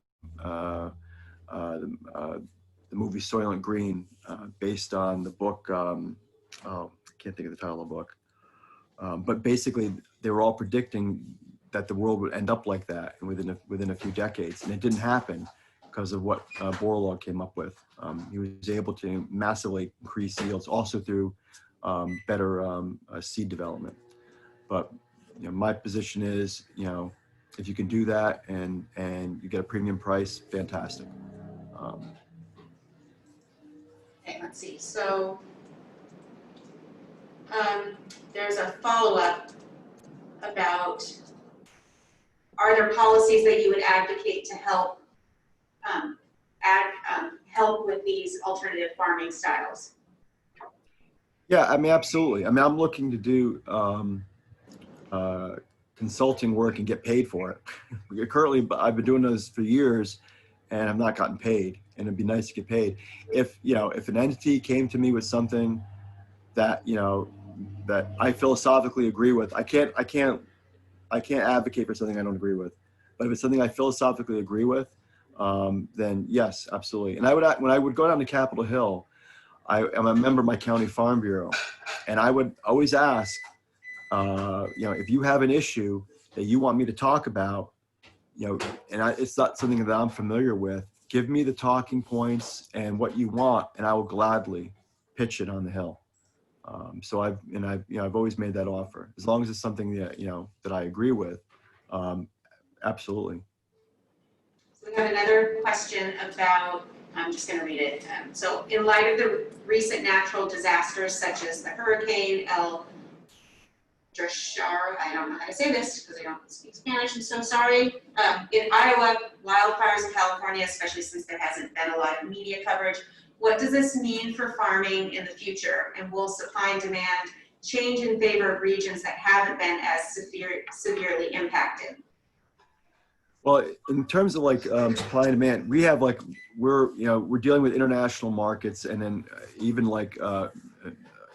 movie Soylent Green, based on the book, I can't think of the title of the book, but basically they were all predicting that the world would end up like that within a few decades, and it didn't happen because of what Borlaug came up with. He was able to massively increase yields, also through better seed development. But my position is, if you can do that and you get a premium price, fantastic.
Okay, let's see. So there's a follow-up about, are there policies that you would advocate to help help with these alternative farming styles?
Yeah, I mean, absolutely. I mean, I'm looking to do consulting work and get paid for it. Currently, I've been doing those for years and I've not gotten paid, and it'd be nice to get paid. If an entity came to me with something that, that I philosophically agree with, I can't advocate for something I don't agree with. But if it's something I philosophically agree with, then yes, absolutely. And when I would go down to Capitol Hill, I'm a member of my county farm bureau, and I would always ask, if you have an issue that you want me to talk about, it's not something that I'm familiar with, give me the talking points and what you want, and I will gladly pitch it on the Hill. So I've always made that offer, as long as it's something that, that I agree with. Absolutely.
So we have another question about, I'm just going to read it. So in light of the recent natural disasters such as the hurricane El Drashar, I don't know how to say this because I don't speak Spanish, I'm so sorry. In Iowa, wildfires in California, especially since there hasn't been a lot of media coverage, what does this mean for farming in the future? And will supply and demand change in favor of regions that haven't been as severely impacted?
Well, in terms of supply and demand, we have we're dealing with international markets, and then even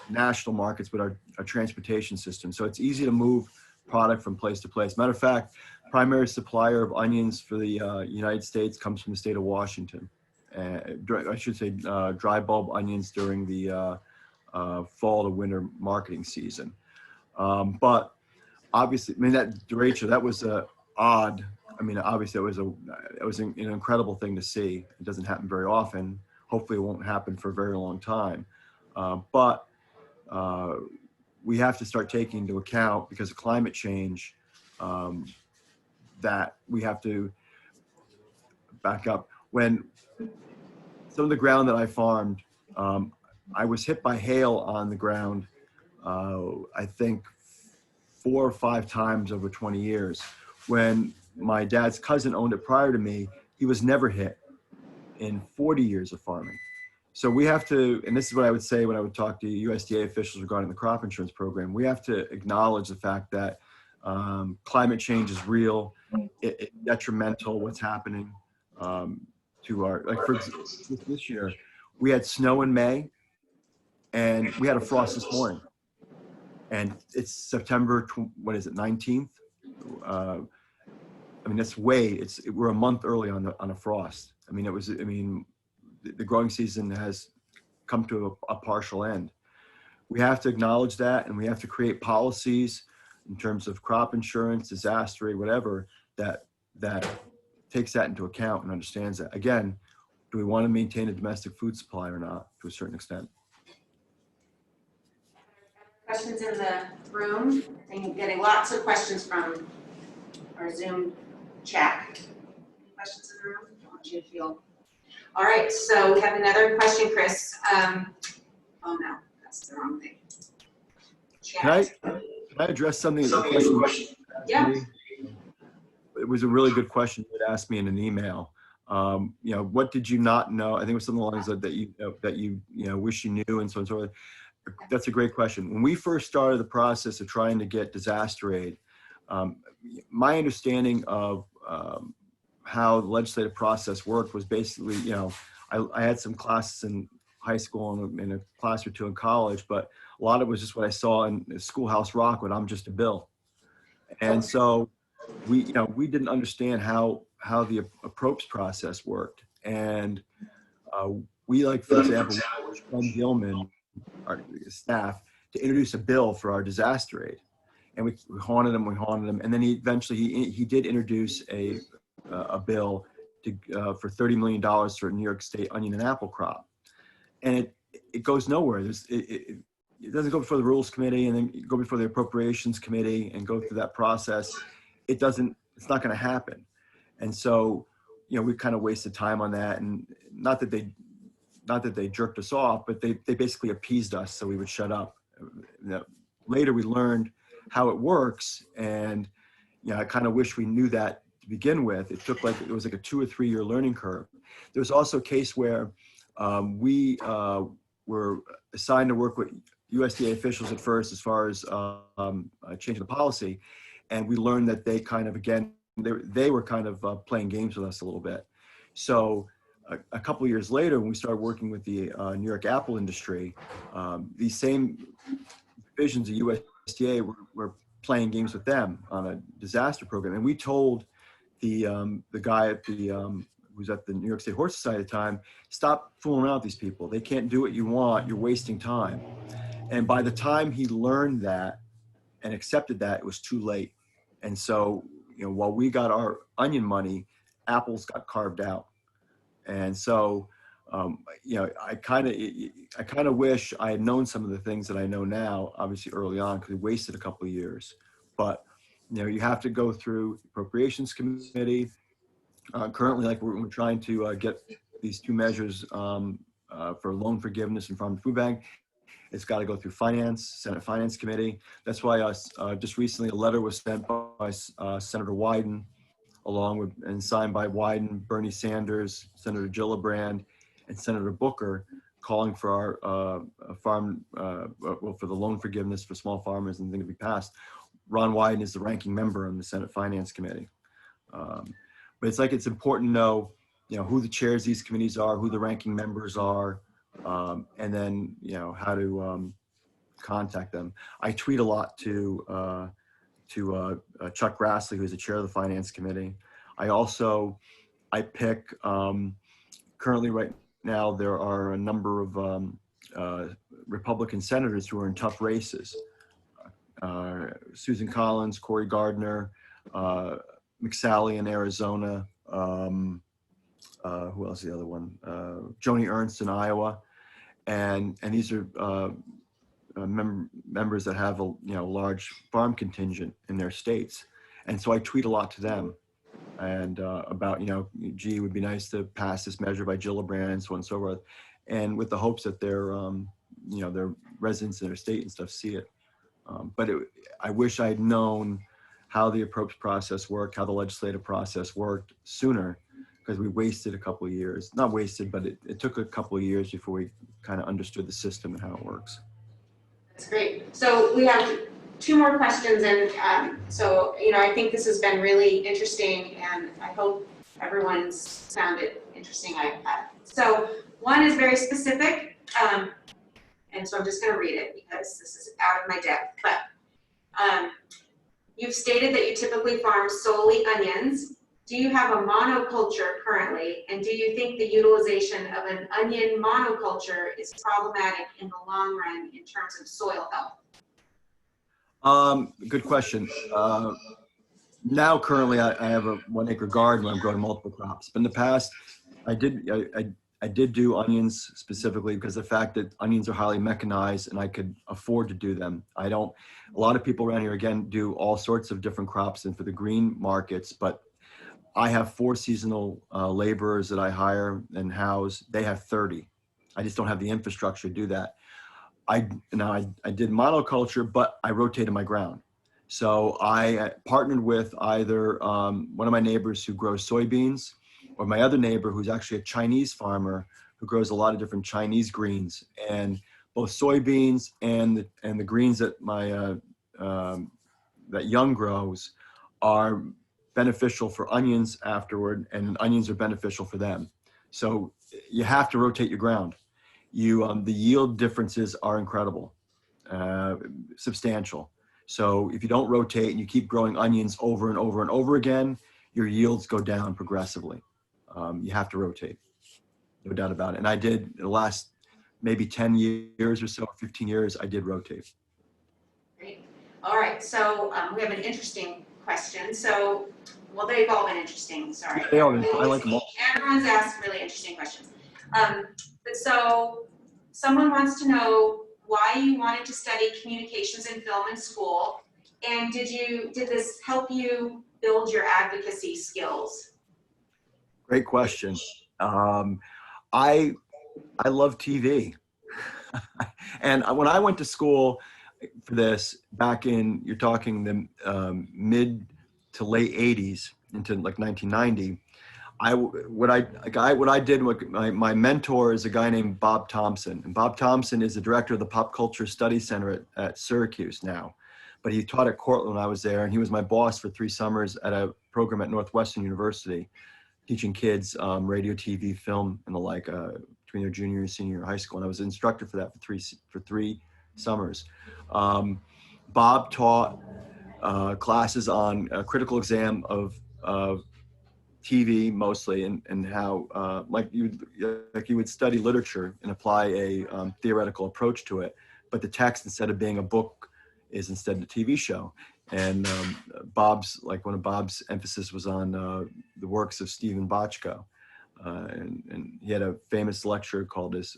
national markets with our transportation system. So it's easy to move product from place to place. Matter of fact, primary supplier of onions for the United States comes from the state of Washington. I should say dry bulb onions during the fall to winter marketing season. But obviously, I mean, that derecho, that was odd. I mean, obviously, it was an incredible thing to see. It doesn't happen very often. Hopefully, it won't happen for a very long time. But we have to start taking into account, because of climate change, that we have to back up. When some of the ground that I farmed, I was hit by hail on the ground, I think 4 or 5 times over 20 years. When my dad's cousin owned it prior to me, he was never hit in 40 years of farming. So we have to, and this is what I would say when I would talk to USDA officials regarding the crop insurance program, we have to acknowledge the fact that climate change is real, it's detrimental what's happening to our, for this year, we had snow in May and we had a frost this morning. And it's September, 19th? I mean, we're a month early on a frost. I mean, the growing season has come to a partial end. We have to acknowledge that, and we have to create policies in terms of crop insurance, disaster aid, whatever, that takes that into account and understands that. Again, do we want to maintain a domestic food supply or not, to a certain extent?
Questions in the room? I'm getting lots of questions from our Zoom chat. Any questions in the room? I want you to feel. All right, so we have another question, Chris. Oh no, that's the wrong thing. Chat.
Can I address something? Yeah. It was a really good question you had asked me in an email. What did you not know? I think it was something along the lines that you wish you knew, and so on and so forth. That's a great question. When we first started the process of trying to get disaster aid, my understanding of how the legislative process worked was basically, I had some classes in high school and a class or two in college, but a lot of it was just what I saw in Schoolhouse Rock when I'm just a bill. And so we didn't understand how the approach process worked. And we, like, for example, Sean Gilman, our staff, to introduce a bill for our disaster aid. And we haunted him, and then he eventually did introduce a bill for $30 million for New York State onion and apple crop, and it goes nowhere. It doesn't go before the Rules Committee and then go before the Appropriations Committee and go through that process. It's not going to happen, and so we kind of wasted time on that. And not that they jerked us off, but they basically appeased us so we would shut up. Later we learned how it works, and I kind of wish we knew that to begin with. It was like a 2 or 3 year learning curve. There was also a case where we were assigned to work with USDA officials at first as far as changing the policy, and we learned that they kind of, again, they were kind of playing games with us a little bit. So a couple of years later, when we started working with the New York apple industry, these same divisions of USDA were playing games with them on a disaster program. And we told the guy at who was at the New York State Horse Society at the time, stop fooling around with these people. They can't do what you want. You're wasting time. And by the time he learned that and accepted that, it was too late. And so, while we got our onion money, apples got carved out. And so, I kind of wish I had known some of the things that I know now, obviously early on, because we wasted a couple of years. But, you have to go through the Appropriations Committee. Currently, like, we're trying to get these 2 measures for loan forgiveness and Farm to Food Bank. It's got to go through Senate Finance Committee. That's why just recently a letter was sent by Senator Wyden, and signed by Wyden, Bernie Sanders, Senator Gillibrand, and Senator Booker, calling for our for the loan forgiveness for small farmers and things to be passed. Ron Wyden is the ranking member on the Senate Finance Committee. But it's important to know, who the chairs of these committees are, who the ranking members are, and then, how to contact them. I tweet a lot to Chuck Grassley, who's the chair of the Finance Committee. I pick, currently right now, there are a number of Republican senators who are in tough races. Susan Collins, Cory Gardner, McSally in Arizona. Who else is the other one? Joni Ernst in Iowa. And these are members that have a large farm contingent in their states. And so I tweet a lot to them and about, gee, it would be nice to pass this measure by Gillibrand and so on and so forth. And with the hopes that their residents in their state and stuff see it. But I wish I had known how the approach process worked, how the legislative process worked sooner, because we wasted a couple of years. Not wasted, but it took a couple of years before we kind of understood the system and how it works.
That's great. So we have 2 more questions, and so I think this has been really interesting, and I hope everyone's found it interesting. So one is very specific, and so I'm just going to read it because this is out of my depth. But you've stated that you typically farm solely onions. Do you have a monoculture currently, and do you think the utilization of an onion monoculture is problematic in the long run in terms of soil health?
Good question. Now, currently, I have a 1 acre garden where I'm growing multiple crops. But in the past, I did do onions specifically because of the fact that onions are highly mechanized and I could afford to do them. A lot of people around here, again, do all sorts of different crops and for the green markets, but I have 4 seasonal laborers that I hire and house. They have 30. I just don't have the infrastructure to do that. I did monoculture, but I rotated my ground. So I partnered with either one of my neighbors who grows soybeans, or my other neighbor who's actually a Chinese farmer who grows a lot of different Chinese greens. And both soybeans and the greens that my that Young grows are beneficial for onions afterward, and onions are beneficial for them. So you have to rotate your ground. The yield differences are incredible, substantial. So if you don't rotate and you keep growing onions over and over and over again, your yields go down progressively. You have to rotate, no doubt about it. And I did the last maybe 10 years or so, 15 years, I did rotate.
Great. All right, so we have an interesting question. So, well, they've all been interesting, sorry.
They are. I like them all.
Everyone's asked really interesting questions. But so, someone wants to know why you wanted to study communications and film in school, and did this help you build your advocacy skills?
Great question. I love TV. And when I went to school for this back in, you're talking the mid to late 80s into like 1990, what I did, my mentor is a guy named Bob Thompson. And Bob Thompson is the director of the Pop Culture Study Center at Syracuse now. But he taught at Cortland when I was there, and he was my boss for 3 summers at a program at Northwestern University, teaching kids radio, TV, film, and the like between their junior and senior year of high school. And I was an instructor for that for three summers. Bob taught classes on a critical exam of TV mostly, and how like you would study literature and apply a theoretical approach to it, but the text, instead of being a book, is instead a TV show. And one of Bob's emphasis was on the works of Stephen Bochco, and he had a famous lecture called his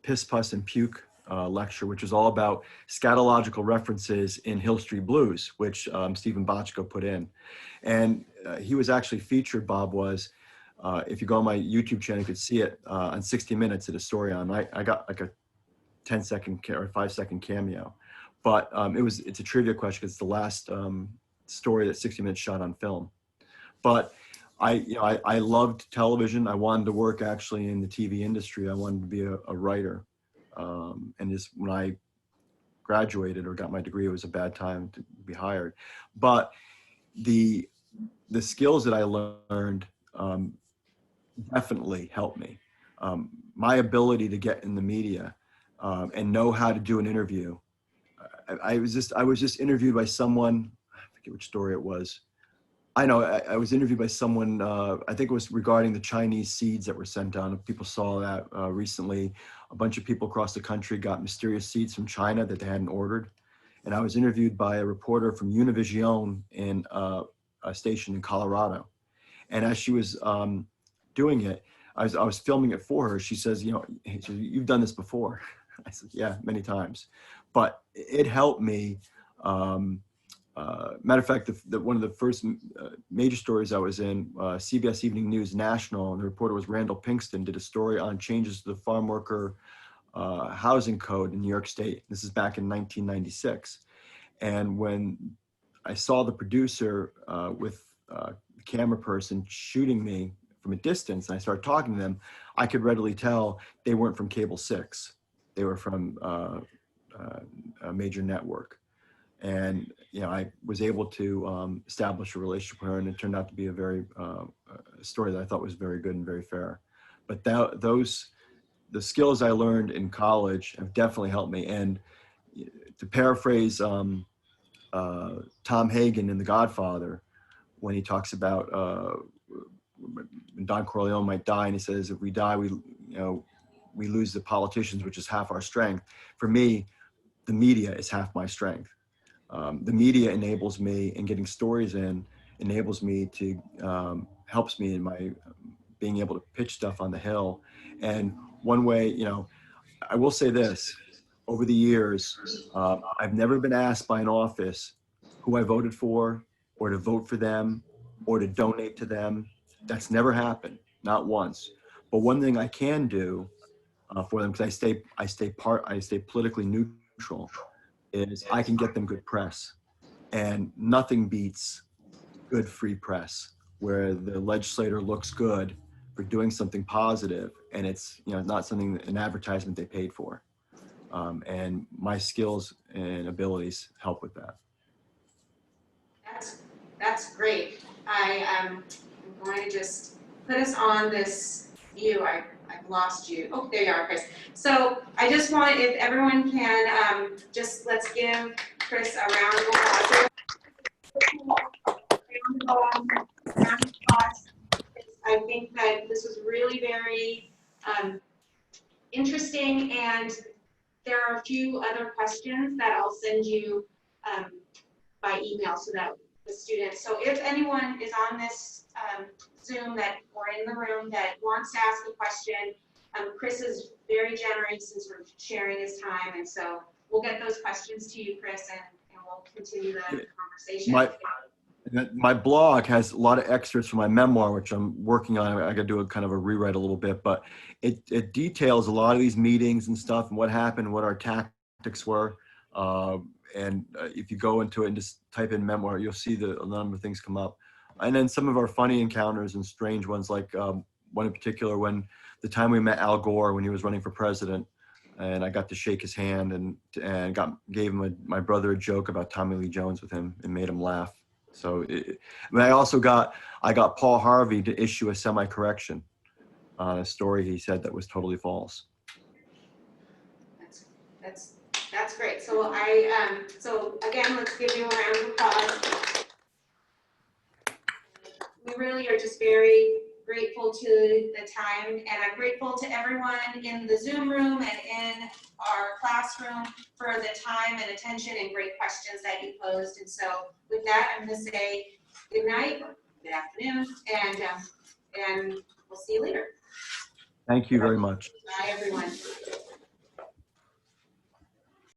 Piss, Puss, and Puke lecture, which was all about scatological references in Hill Street Blues, which Stephen Bochco put in. And he was actually featured, Bob was, if you go on my YouTube channel, you could see it on 60 Minutes, did a story on. I got like a 10-second or 5-second cameo. But it's a trivia question because it's the last story that 60 Minutes shot on film. But I loved television. I wanted to work actually in the TV industry. I wanted to be a writer. And just when I graduated or got my degree, it was a bad time to be hired. But the skills that I learned definitely helped me. My ability to get in the media and know how to do an interview. I was just interviewed by someone, I forget which story it was. I know I was interviewed by someone, I think it was regarding the Chinese seeds that were sent down. People saw that recently. A bunch of people across the country got mysterious seeds from China that they hadn't ordered. And I was interviewed by a reporter from Univision in a station in Colorado. And as she was doing it, I was filming it for her. She says, you've done this before. I said, yeah, many times. But it helped me. Matter of fact, one of the first major stories I was in, CBS Evening News National, and the reporter was Randall Pinkston, did a story on changes to the farm worker housing code in New York State. This is back in 1996. And when I saw the producer with a camera person shooting me from a distance, and I started talking to them, I could readily tell they weren't from Cable 6. They were from a major network. And, I was able to establish a relationship with her, and it turned out to be a very story that I thought was very good and very fair. But the skills I learned in college have definitely helped me. And to paraphrase Tom Hagen in The Godfather, when he talks about Don Corleone might die, and he says, if we die, we lose the politicians, which is half our strength. For me, the media is half my strength. The media enables me, and getting stories in enables me to, helps me in my being able to pitch stuff on the Hill. And one way, I will say this, over the years, I've never been asked by an office who I voted for, or to vote for them, or to donate to them. That's never happened, not once. But one thing I can do for them, because I stay politically neutral, is I can get them good press. And nothing beats good free press, where the legislator looks good for doing something positive, and it's not something, an advertisement they paid for. And my skills and abilities help with that.
that's great. I'm going to just put us on this view. I've lost you. Oh, there you are, Chris. So I just want, if everyone can, just let's give Chris a round of applause. I think that this was really very interesting, and there are a few other questions that I'll send you by email so that the students, so if anyone is on this Zoom that, or in the room that wants to ask a question, Chris is very generous in sort of sharing his time, and so we'll get those questions to you, Chris, and we'll continue the conversation.
My blog has a lot of excerpts from my memoir, which I'm working on. I got to do a kind of a rewrite a little bit, but it details a lot of these meetings and stuff and what happened, what our tactics were. And if you go into it and just type in memoir, you'll see a number of things come up. And then some of our funny encounters and strange ones, like one in particular, when the time we met Al Gore when he was running for president, and I got to shake his hand and gave him my brother a joke about Tommy Lee Jones with him and made him laugh. So I also got Paul Harvey to issue a semi-correction on a story he said that was totally false.
That's great. So so again, let's give you a round of applause. We really are just very grateful to the time, and I'm grateful to everyone in the Zoom room and in our classroom for the time and attention and great questions that you posed. And so with that, I'm going to say good night, or good afternoon, and we'll see you later.
Thank you very much.
Bye, everyone.